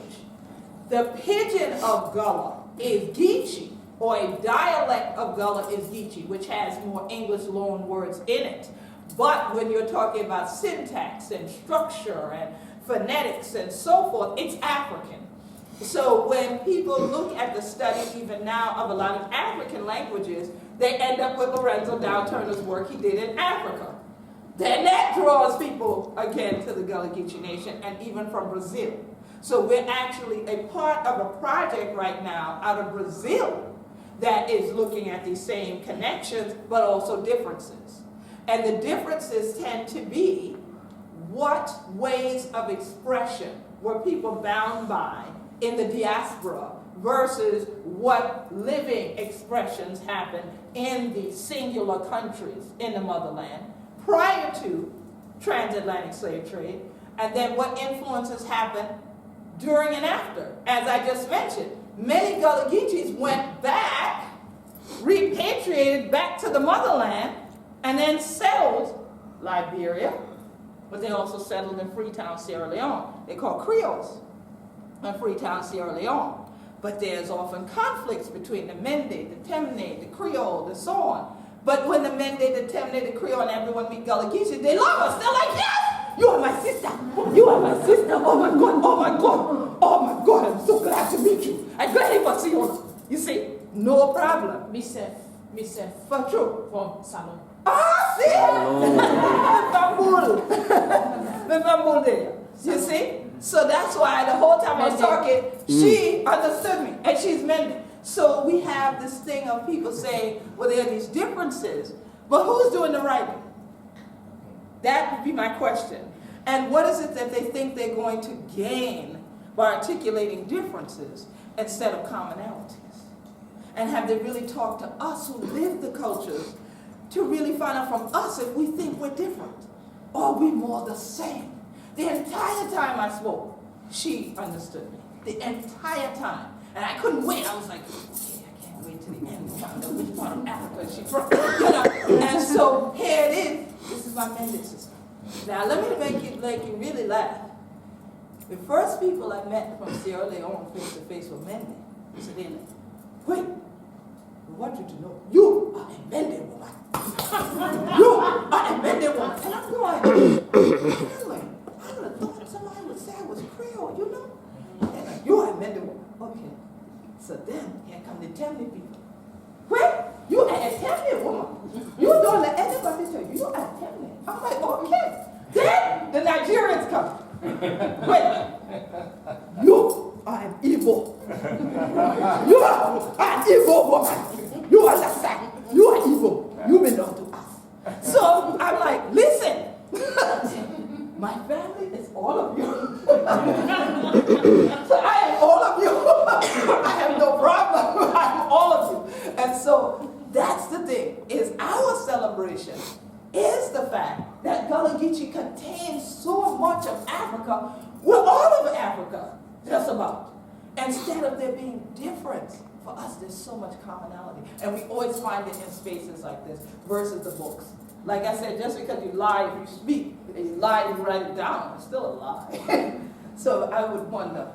The pidgin of Gullah is Geechee, or a dialect of Gullah is Geechee, which has more English loan words in it. But when you're talking about syntax and structure and phonetics and so forth, it's African. So when people look at the study even now of a lot of African languages, they end up with Lorenzo Dow Turner's work he did in Africa. Then that draws people again to the Gullah Geechee Nation, and even from Brazil. So we're actually a part of a project right now out of Brazil that is looking at these same connections, but also differences. And the differences tend to be what ways of expression were people bound by in the diaspora versus what living expressions happen in the singular countries in the motherland prior to transatlantic slave trade, and then what influences happen during and after. As I just mentioned, many Gullah Geechees went back, repatriated back to the motherland, and then settled Liberia, but they also settled in Freetown, Sierra Leone. They're called Creoles in Freetown, Sierra Leone. But there's often conflicts between the Mende, the Temne, the Creole, and so on. But when the Mende, the Temne, the Creole, and everyone meet Gullah Geechee, they love us. They're like, yes, you are my sister. You are my sister. Oh my God, oh my God. Oh my God, I'm so glad to meet you. I'm glad to see you. You see, no problem. Myself, For true. from Salon. Ah, see? The bamboo there. You see? So that's why the whole time I was talking, she understood me, and she's Mende. So we have this thing of people saying, well, there are these differences, but who's doing the writing? That would be my question. And what is it that they think they're going to gain by articulating differences instead of commonalities? And have they really talked to us who live the cultures to really find out from us if we think we're different? Or are we more the same? The entire time I spoke, she understood me. The entire time. And I couldn't wait. I was like, okay, I can't wait till the end to find out which part of Africa is she from. You know? And so here it is. This is my Mende sister. Now let me make you really laugh. The first people I met from Sierra Leone face to face were Mende. So they're like, wait, we want you to know, you are a Mende woman. You are a Mende woman. And I'm going, I would have thought somebody would say I was Creole, you know? And like, you are a Mende woman. Okay. So then, here come the Temne people. Wait, you are a Temne woman. You don't let anybody tell you, you are a Temne. I'm like, okay. Then the Nigerians come. Wait, you are an Igbo. You are an Igbo woman. You understand? You are Igbo. You belong to us. So I'm like, listen. My family is all of you. So I am all of you. I have no problem. I'm all of you. And so that's the thing, is our celebration is the fact that Gullah Geechee contains so much of Africa, well, all of Africa, just about. Instead of there being difference, for us there's so much commonality. And we always find it in spaces like this versus the books. Like I said, just because you lie if you speak, and you lie and you write it down, it's still a lie. So I would wonder,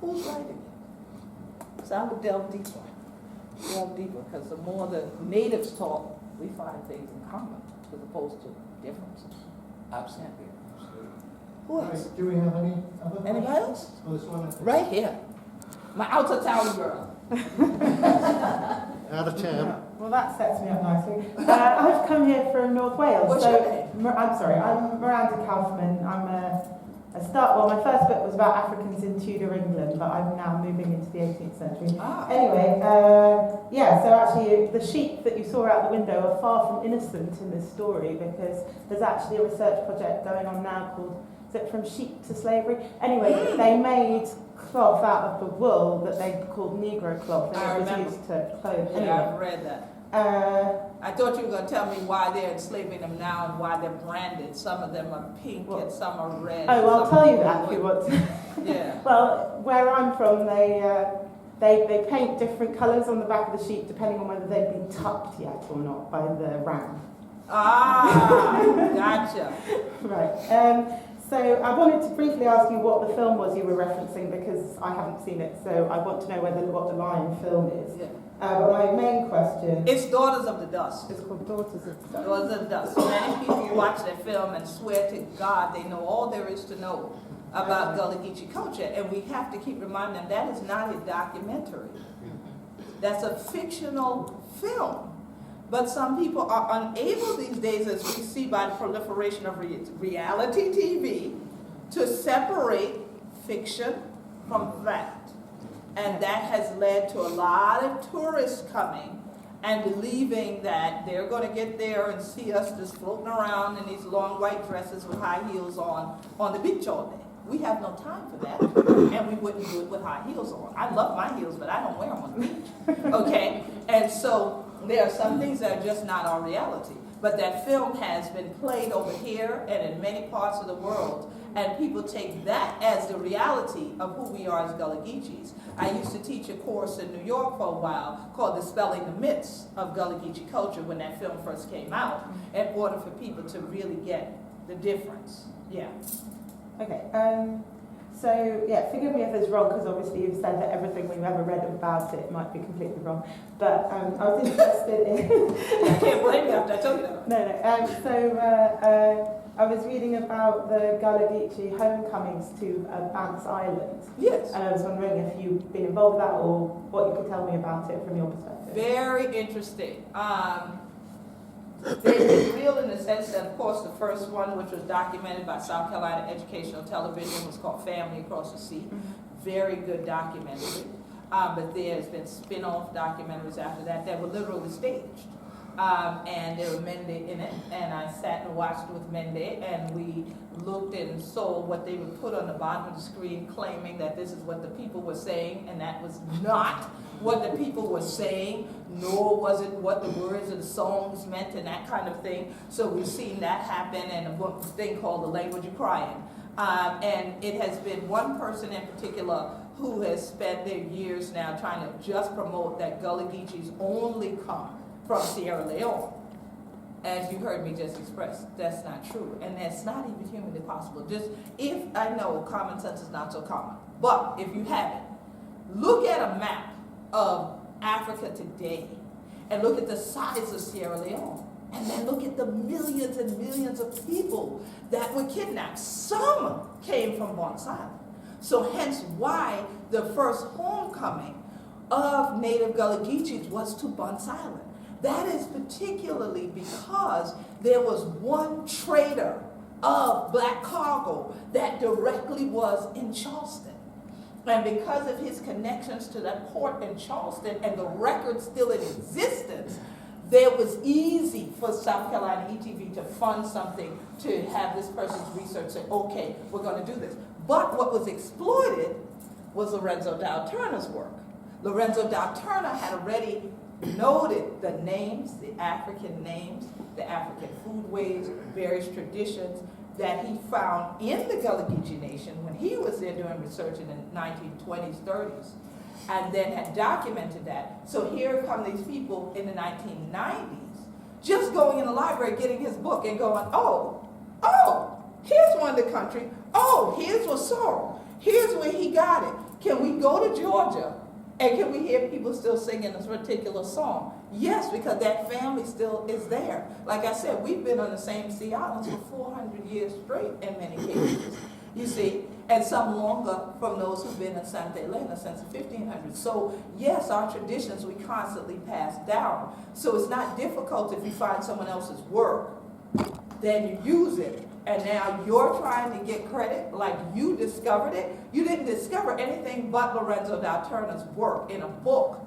who's writing it? So I would delve deeper, because the more the natives talk, we find things in common as opposed to differences. Absolutely. Who else? Do we have any other Anybody questions? else? Oh, this one. Right here. My outer town girl. Out of 10. Well, that sets me up nicely. I've come here from North Wales. What's your name? I'm sorry, I'm Miranda Kaufman. I'm my first book was about Africans in Tudor England, but I'm now moving into the 18th century. Ah. Anyway, so actually the sheep that you saw out the window are far from innocent in this story, because there's actually a research project going on now called, is it From Sheep to Slavery? Anyway, they made cloth out of the wool that they called Negro cloth, I and it was remember. used to clothe. Yeah, Anyway, I've read that. I thought you were going to tell me why they're enslaving them now and why they're branded. Some of them are pink and some are red. oh, well, I'll some tell are you that if blue. you want to. Yeah. Well, where I'm from, they paint different colours on the back of the sheep depending on whether they've been tucked yet or not by the ram. Ah, gotcha. Right. So I wanted to briefly ask you what the film was you were referencing, because I haven't seen it, so I want to know what the Lion film is. Yeah. But my main question It's Daughters of the Dust. is called Daughters of the Dust. Daughters of the Dust. Many people watch that film and swear to God they know all there is to know about Gullah Geechee culture, and we have to keep reminding them that is not a documentary. That's a fictional film. But some people are unable these days, as we see by the proliferation of reality TV, to separate fiction from fact. And that has led to a lot of tourists coming and believing that they're going to get there and see us just floating around in these long white dresses with high heels on the beach all day. We have no time for that, and we wouldn't do it with high heels on. I love my heels, but I don't wear them on the beach, okay? And so there are some things that are just not our reality. But that film has been played over here and in many parts of the world, and people take that as the reality of who we are as Gullah Geechees. I used to teach a course in New York for a while called Dispelling the Myths of Gullah Geechee Culture when that film first came out, in order for people to really get the difference. Yeah. Okay. So, yeah, forgive me if it's wrong, because obviously you've said that everything we've ever read about it might be completely wrong. But I was interested in... I can't blame you after I told you that. No. I was reading about the Gullah Geechee homecomings to Banks Island. Yes. And I was wondering if you've been involved with that, or what you could tell me about it from your perspective. Very interesting. They've been real in the sense that, of course, the first one, which was documented by South Carolina Educational Television, was called Family Across the Sea. Very good documentary. But there's been spin-off documentaries after that were literally staged. And there were Mende in it, and I sat and watched with Mende, and we looked and saw what they would put on the bottom of the screen, claiming that this is what the people were saying, and that was not what the people were saying, nor was it what the words of the songs meant and that kind of thing. So we've seen that happen, and a thing called The Language of Crying. And it has been one person in particular who has spent their years now trying to just promote that Gullah Geechees only come from Sierra Leone. As you heard me just express, that's not true. And that's not even humanly possible. Just, if I know common sense is not so common, but if you haven't, look at a map of Africa today and look at the size of Sierra Leone. And then look at the millions and millions of people that were kidnapped. Some came from Bonds Island. So hence why the first homecoming of native Gullah Geechees was to Bonds Island. That is particularly because there was one trader of black cargo that directly was in Charleston. And because of his connections to that port in Charleston and the record still in existence, there was easy for South Carolina ETV to fund something to have this person's research say, okay, we're going to do this. But what was exploited was Lorenzo Dow Turner's work. Lorenzo Dow Turner had already noted the names, the African foodways, various traditions that he found in the Gullah Geechee Nation when he was there doing research in the 1920s, 30s, and then had documented that. So here come these people in the 1990s, just going in the library, getting his book and going, oh, here's one of the country, oh, here's Wasoro, here's where he got it. Can we go to Georgia? And can we hear people still singing this particular song? Yes, because that family still is there. Like I said, we've been on the same sea islands for 400 years straight in many cases, you see, and some longer from those who've been in Santa Elena since the 1500s. So yes, our traditions we constantly pass down. So it's not difficult if you find someone else's work, then you use it And now you're trying to get credit like you discovered it. You didn't discover anything but Lorenzo Dow Turner's work in a book.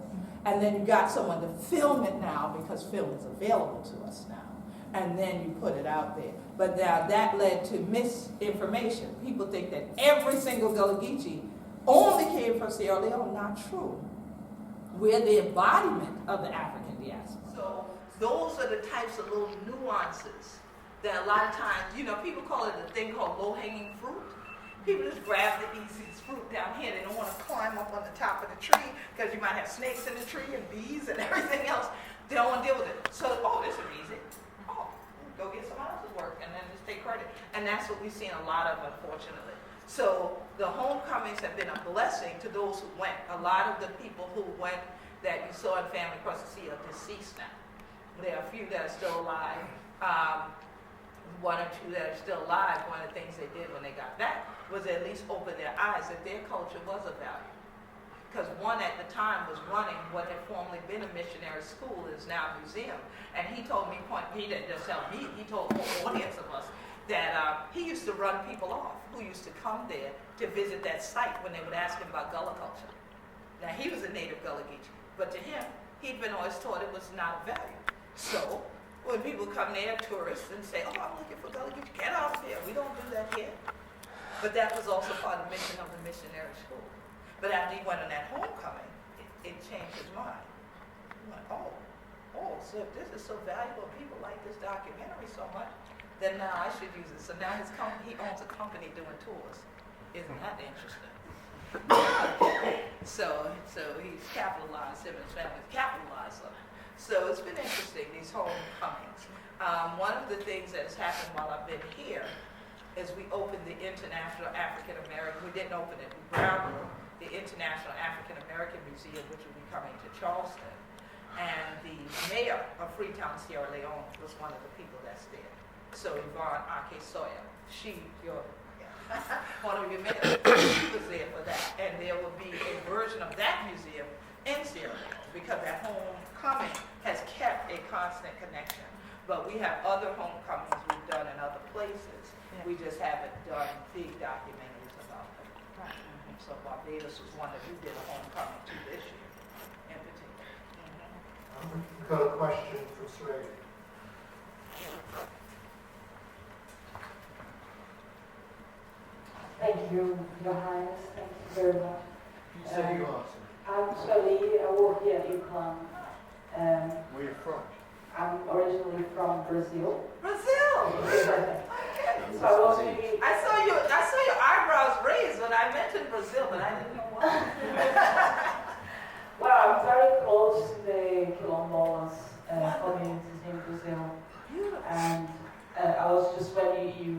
And then you got someone to film it now because film is available to us now. And then you put it out there. But now that led to misinformation. People think that every single Gullah Geechee only came from Sierra Leone. Not true. We're the embodiment of the African diaspora. So those are the types of little nuances that a lot of times, you know, people call it a thing called low-hanging fruit. People just grab the easiest fruit down here. They don't want to climb up on the top of the tree because you might have snakes in the tree and bees and everything else. They don't want to deal with it. So, oh, this is easy. Oh, go get someone else's work and then just take credit. And that's what we've seen a lot of, unfortunately. So the homecomings have been a blessing to those who went. A lot of the people who went that you saw in Family Across the Sea are deceased now. There are a few that are still alive. One or two that are still alive. One of the things they did when they got back was at least open their eyes that their culture was of value. Because one at the time was running what had formerly been a missionary school, is now a museum. And he told me, he didn't just tell me, he told the whole audience of us that he used to run people off who used to come there to visit that site when they would ask him about Gullah culture. Now he was a native Gullah Geechee, but to him, he'd been always taught it was not of value. So when people come there, tourists, and say, oh, I'm looking for Gullah Geechee, get out of here. We don't do that here. But that was also part of the mission of the missionary school. But after he went on that homecoming, it changed his mind. He went, oh, so if this is so valuable, people like this documentary so much, then now I should use it. So now he owns a company doing tours. Isn't that interesting? So he's capitalized, him and his family's capitalized on it. So it's been interesting, these homecomings. One of the things that has happened while I've been here is we opened the International African American, we didn't open it, we grounded the International African American Museum, which will be coming to Charleston. And the mayor of Freetown, Sierra Leone, was one of the people that's there. So Yvonne Ake Sawyer, one of your mayors, she was there for that. And there will be a version of that museum in Sierra Leone because that homecoming has kept a constant connection. But we have other homecomings we've done in other places. Yeah. We just haven't done big documentaries about them. Right. Mm-hmm. So Barbados was one that we did a homecoming to this year in particular. Mm-hmm. We've got a question from Slade. Thank you, Your Highness. Thank you very much. You say you answer. I'm Shirley. I work here at UClan. Where are you from? I'm originally from Brazil. Brazil! So I saw your eyebrows raised when I mentioned Brazil, but I didn't know why. Well, I'm very close to the Quilombolas communities in Brazil. Beautiful. And I was just, when you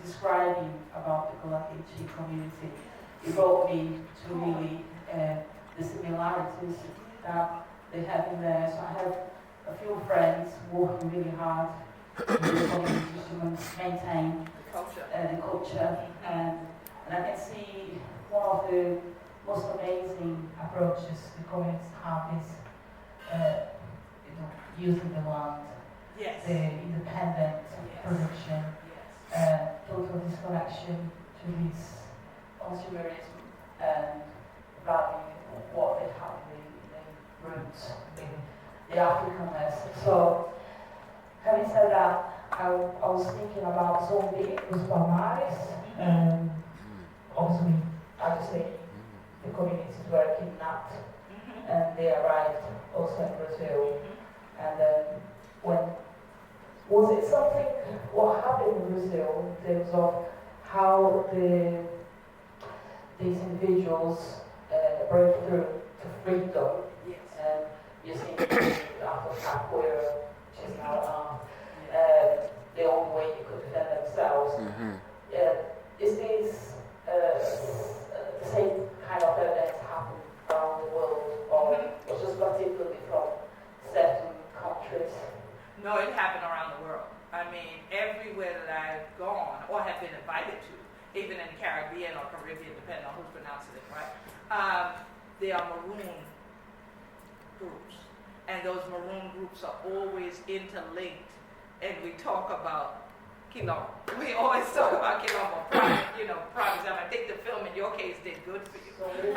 describing about the Gullah Geechee community, it brought me to really the similarities that they have in there. So I have a few friends working really hard in the community to maintain the culture, and I can see one of the most amazing approaches the communities have is using the land, yes. the independent Yes. production, Yes. total disconnection to this consumerism and value what they have in the roots, the Africanness. So, having said that, I was thinking about Zombie, Os Palmares, and obviously, actually, the communities were kidnapped, and they arrived also in Brazil. And then, was it something, what happened in Brazil in terms of how these individuals break through to freedom? Yes. And you see, after capoeira, which is now the only way you could defend themselves. Is this the same kind of events happen around the world, or just particularly from certain countries? No, it happened around the world. I mean, everywhere that I've gone or have been invited to, even in the Caribbean or Caribbean, depending on who's pronouncing it right, there are maroon groups. And those maroon groups are always interlinked. And we talk about Quilombo. We always talk about Quilombo, private, you know, private. I think the film in your case did good for you.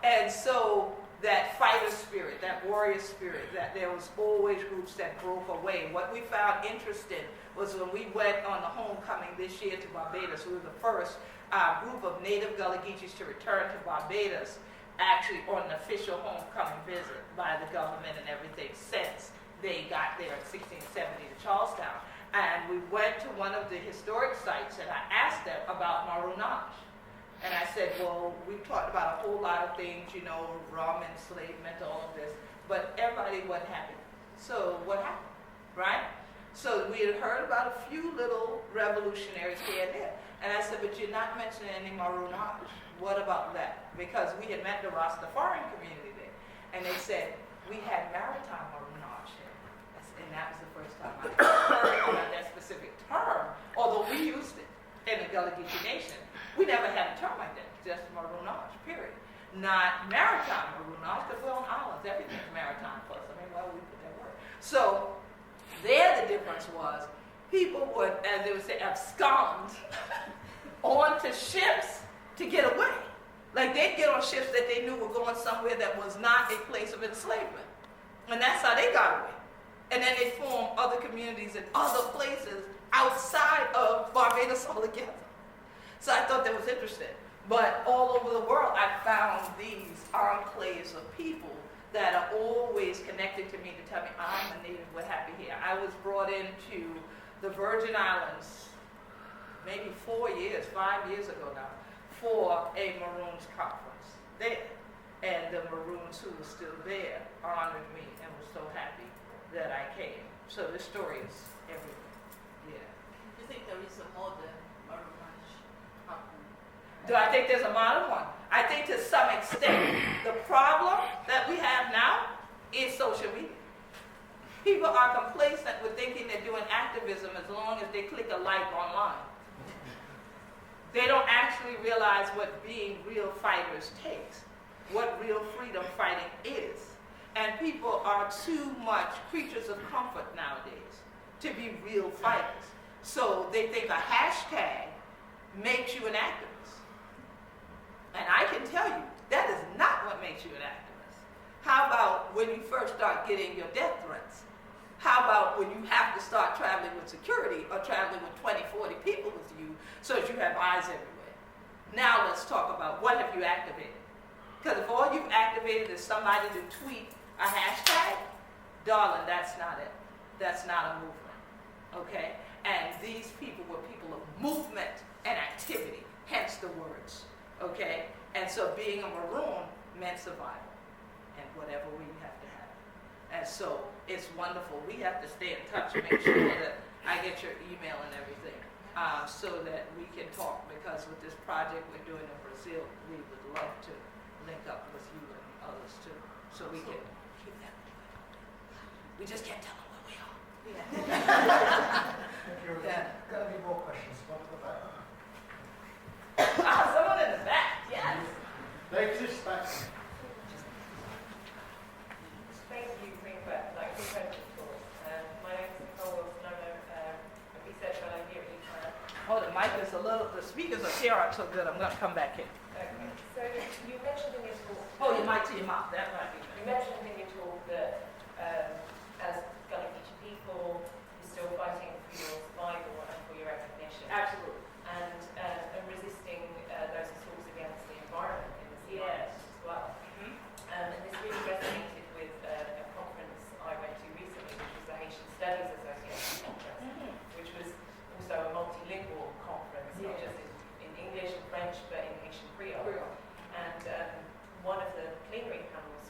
And so that fighter spirit, that warrior spirit, that there was always groups that broke away. What we found interesting was when we went on the homecoming this year to Barbados, we were the first group of native Gullah Geechees to return to Barbados, actually on an official homecoming visit by the government and everything since they got there in 1670 to Charlestown. And we went to one of the historic sites and I asked them about Marunage. And I said, well, we've talked about a whole lot of things, you know, rum, enslavement, all of this, but everybody wasn't happy. So what happened, right? So we had heard about a few little revolutionaries here and there. And I said, but you're not mentioning any Marunage. What about that? Because we had met the Rastafarian community there. And they said, we had maritime Marunage here. And that was the first time I heard about that specific term, although we used it in the Gullah Geechee Nation. We never had a term like that, just Marunage, period. Not maritime Marunage, because we're on islands. Everything's maritime for us. I mean, why would we put that word? So there the difference was people would, as they would say, abscond onto ships to get away. Like they'd get on ships that they knew were going somewhere that was not a place of enslavement. And that's how they got away. And then they formed other communities in other places outside of Barbados altogether. So I thought that was interesting. But all over the world, I found these enclaves of people that are always connected to me to tell me, I'm a native, we're happy here. I was brought into the Virgin Islands maybe 5 years ago now, for a Maroons conference there. And the Maroons who were still there honored me and were so happy that I came. So this story is everywhere. Yeah. Do you think there is a modern Maroons? Do I think there's a modern one? I think to some extent. The problem that we have now is social media. People are complacent with thinking they're doing activism as long as they click a like online. They don't actually realize what being real fighters takes, what real freedom fighting is. And people are too much creatures of comfort nowadays to be real fighters. So they think a hashtag makes you an activist. And I can tell you, that is not what makes you an activist. How about when you first start getting your death threats? How about when you have to start traveling with security or traveling with 20, 40 people with you so that you have eyes everywhere? Now let's talk about what have you activated. Because if all you've activated is somebody to tweet a hashtag, darling, that's not it. That's not a movement, okay? And these people were people of movement and activity, hence the words. Okay, and so being a Maroon meant survival, and whatever we have to have. And so it's wonderful. We have to stay in touch and make sure that I get your email and everything, so that we can talk. Because with this project we're doing in Brazil, we would love to link up with you and others too, so we can keep that. We just can't tell them where we are. Yeah. Thank you. Yeah. Got any more questions? One at the back. Someone in the back, yes. They exist back. Thank you, Queen Quet. Like, Queen Quet, of course. My name is Nicole Wilson. I'm a research fellow here at UClan. Oh, the mic is a little, the speakers up here aren't so good. I'm going to come back here. Okay. So you mentioned in your talk. Oh, your mic to your mouth. That might be good. You mentioned in your talk that as Gullah Geechee people, you're still fighting for your survival and for your recognition. Absolutely. And resisting those assaults against the environment in the sea Yes. as well. And this really resonated with a conference I went to recently, which was the Haitian Studies Association conference, which was also a multilingual conference, not just in English and French, but in Haitian Creole. And one of the plenary panels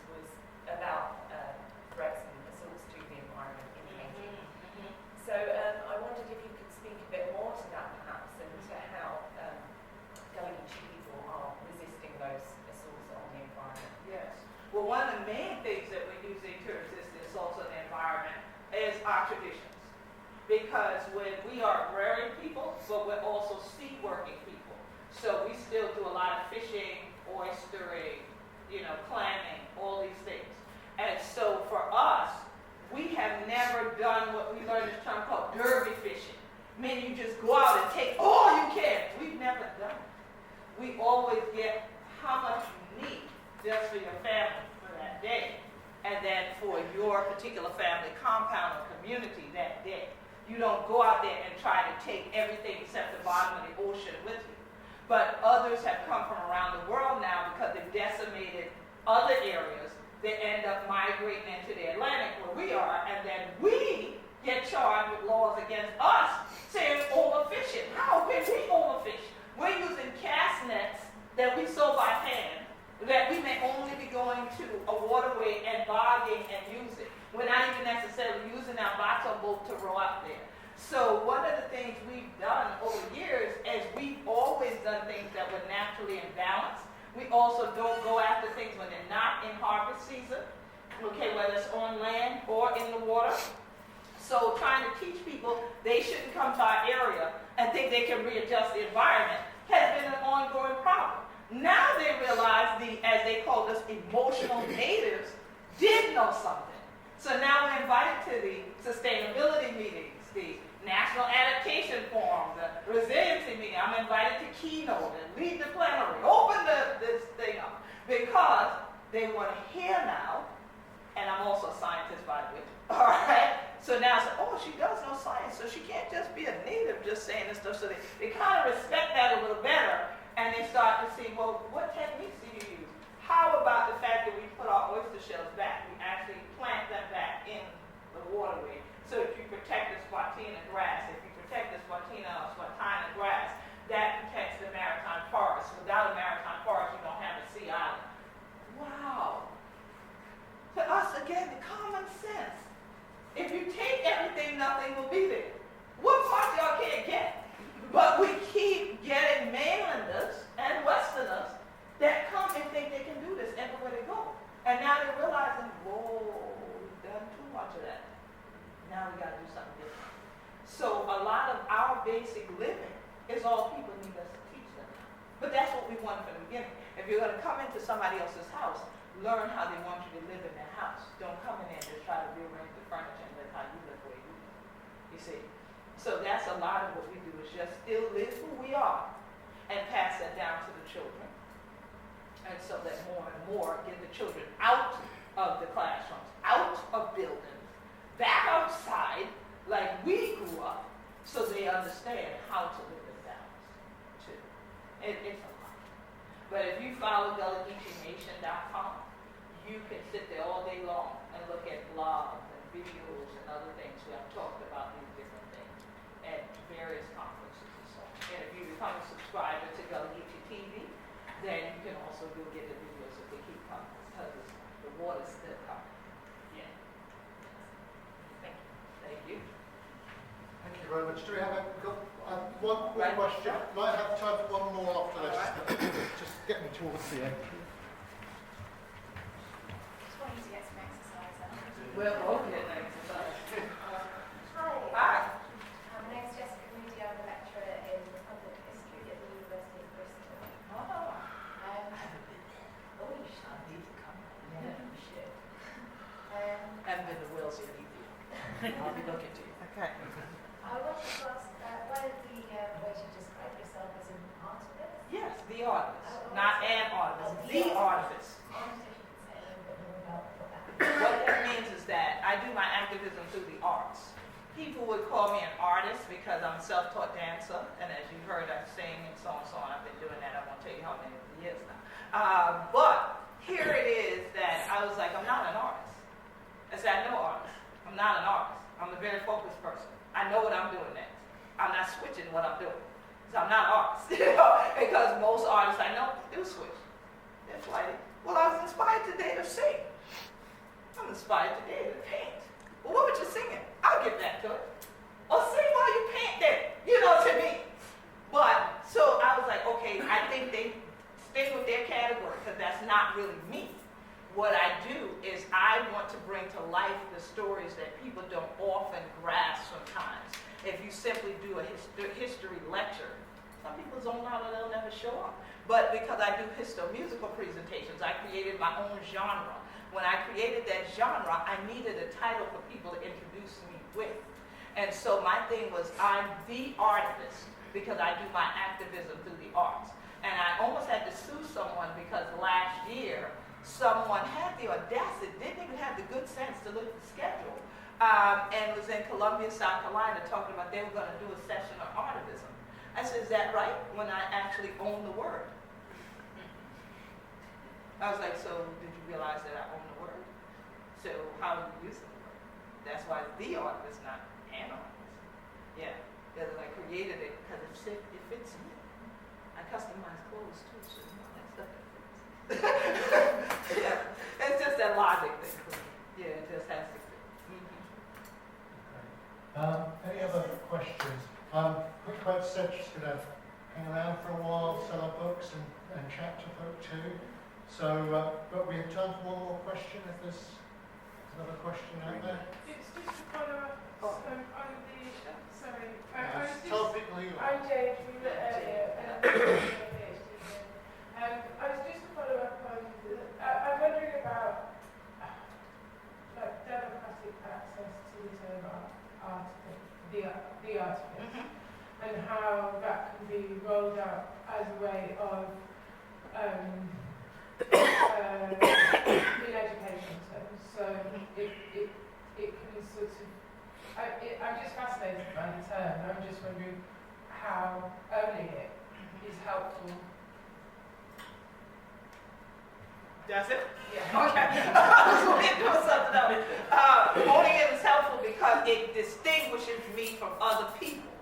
get how much you need just for your family for that day, and then for your particular family compound or community that day. You don't go out there and try to take everything except the bottom of the ocean with you. But others have come from around the world now because they've decimated other areas. They end up migrating into the Atlantic where we are, and then we get charged with laws against us saying overfishing. How can we overfish? We're using cast nets that we sew by hand, that we may only be going to a waterway and bogging and use it. We're not even necessarily using our bottom boat to row out there. So one of the things we've done over years is we've always done things that were naturally in balance. We also don't go after things when they're not in harvest season, okay, whether it's on land or in the water. So trying to teach people they shouldn't come to our area and think they can readjust the environment has been an ongoing problem. Now they realize as they called us, emotional natives did know something. So now we're invited to the sustainability meetings, the National Adaptation Forum, the Resiliency meeting. I'm invited to keynote and lead the plenary, open this thing up, because they want to hear now, and I'm also a scientist, by the way, all right? So now it's like, oh, she does know science, so she can't just be a native just saying this stuff. So they kind of respect that a little better, and they start to see, well, what techniques do you use? How about the fact that we put our oyster shells back? We actually plant them back in the waterway. So if you protect the squatina grass, if you protect the squatina or squatina grass, that protects the maritime forest. Without a maritime forest, you don't have a sea island. Wow. To us, again, the common sense. If you take everything, nothing will be there. What part y'all can't get? But we keep getting mainlanders and Westerners that come and think they can do this everywhere they go. And now they're realizing, whoa, we've done too much of that. Now we got to do something different. So a lot of our basic living is all people need us to teach them. But that's what we wanted from the beginning. If you're going to come into somebody else's house, learn how they want you to live in their house. Don't come in there and just try to rearrange the furniture and live how you live the way you live. You see? So that's a lot of what we do, is just still live who we are and pass that down to the children. And so that more and more get the children out of the classrooms, out of buildings, back outside like we grew up, so they understand how to live in balance too. It's a lot. But if you follow GullahGeecheeNation.com, you can sit there all day long and look at blogs and videos and other things. We have talked about these different things at various conferences and so on. And if you become a subscriber to Gullah Geechee TV, then you can also go get the videos if they keep coming, because the water's still coming. Yeah. Thank you. Thank you. Thank you very much. Do we have one more question? Might have time for one more after this. Just getting towards the end. Just wanting to get some exercise out. We're both getting exercise. Hi. Hi. My name's Jessica Moody. I'm a lecturer in public history at the University of Bristol. Oh. Oh, you should. I need to come. Yeah. You should. Haven't been to Wales yet either. I'll be looking to you. Okay. I wanted to ask, one of the ways you describe yourself as an artist. Yes, the artist. Not an artist. The artist. I wonder if you could say a little bit more about what that means. What that means is that I do my activism through the arts. People would call me an artist because I'm a self-taught dancer, and as you heard, I sing and so on and so on. I've been doing that, I won't tell you how many years now. But here it is that I was like, I'm not an artist. I said, I know artists. I'm not an artist. I'm a very focused person. I know what I'm doing next. I'm not switching what I'm doing. So I'm not an artist, because most artists I know do switch. They're flighty. Well, I was inspired today to sing. I'm inspired today to paint. Well, what were you singing? I'll get that to it. Or sing while you paint there, to me. But, so I was like, okay, I think they stay with their category, because that's not really me. What I do is I want to bring to life the stories that people don't often grasp sometimes. If you simply do a history lecture, some people zone out or they'll never show up. But because I do histo-musical presentations, I created my own genre. When I created that genre, I needed a title for people to introduce me with. And so my thing was, I'm the artist, because I do my activism through the arts. And I almost had to sue someone because last year, someone had the audacity, didn't even have the good sense to look at the schedule, and was in Columbia, South Carolina, talking about they were going to do a session on artivism. I said, is that right? When I actually own the word. I was like, so did you realize that I own the word? So how do you use the word? That's why the artist, not an artist. Yeah, because I created it because it fits me. I customize clothes too, so you know, that stuff that fits. Yeah, it's just that logic thing for me. Yeah, it just has to fit. Any other questions? Queen Quet said she's going to hang around for a while, sell her books and chat to folk too. So, but we have time for one more question if there's another question out there. It's just to follow up. Tell people who you are. I'm Jane from earlier, and I'm I was just to follow up on. I'm wondering about like democratic access to the term the artifice, and how that can be rolled out as a way of in education terms. So it can sort of. I'm just fascinated by the term. I'm just wondering how owning it is helpful. That's it? Yeah. Okay. I was going to do something else. Owning it is helpful because it distinguishes me from other people.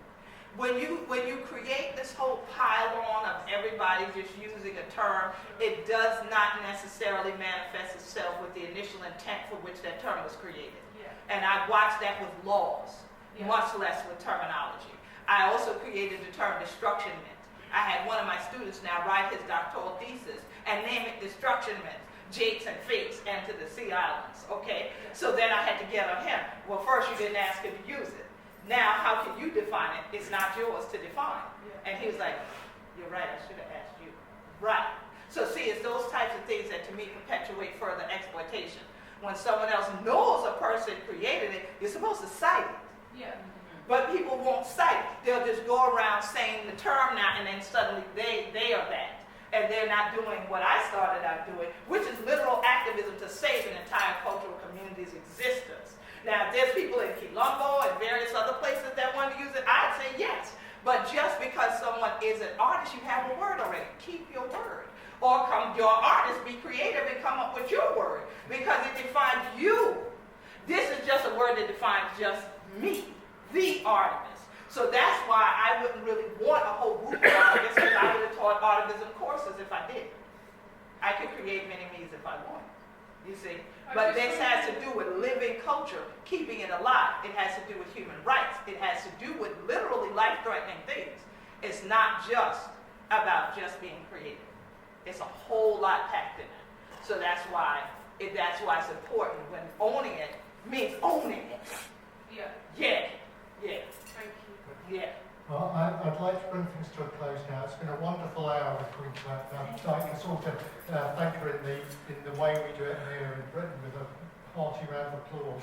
When you create this whole pile-on of everybody just using a term, it does not necessarily manifest itself with the initial intent for which that term was created. Yeah. And I watched that with laws, Yeah. much less with terminology. I also created the term destructionment. I had one of my students now write his doctoral thesis and name it destructionment, jakes and fakes, and to the Sea Islands, okay? So then I had to get on him. Well, first you didn't ask him to use it. Now, how can you define it? It's not yours to define. Yeah. And he was like, you're right, I should have asked you. Right. So see, it's those types of things that to me perpetuate further exploitation. When someone else knows a person created it, you're supposed to cite it. Yeah. But people won't cite it. They'll just go around saying the term now, and then suddenly they are that. And they're not doing what I started out doing, which is literal activism to save an entire cultural community's existence. Now, if there's people in Colombo and various other places that want to use it, I'd say yes. But just because someone is an artist, you have a word already. Keep your word. Or come your artist, be creative and come up with your word. Because it defines you. This is just a word that defines just me, the artist. So that's why I wouldn't really want a whole group of artists, because I would have taught artivism courses if I did. I could create mini-me's if I wanted. You see? But this has to do with living culture, keeping it alive. It has to do with human rights. It has to do with literally life-threatening things. It's not just about just being creative. It's a whole lot packed in it. So that's why it's important when owning it means owning it. Yeah. Yeah. Yeah. Thank you. Yeah. Well, I'd like to bring things to a close now. It's been a wonderful hour with Queen Quet. I'd like to sort of thank her in the way we do it here in Britain with a hearty round of applause.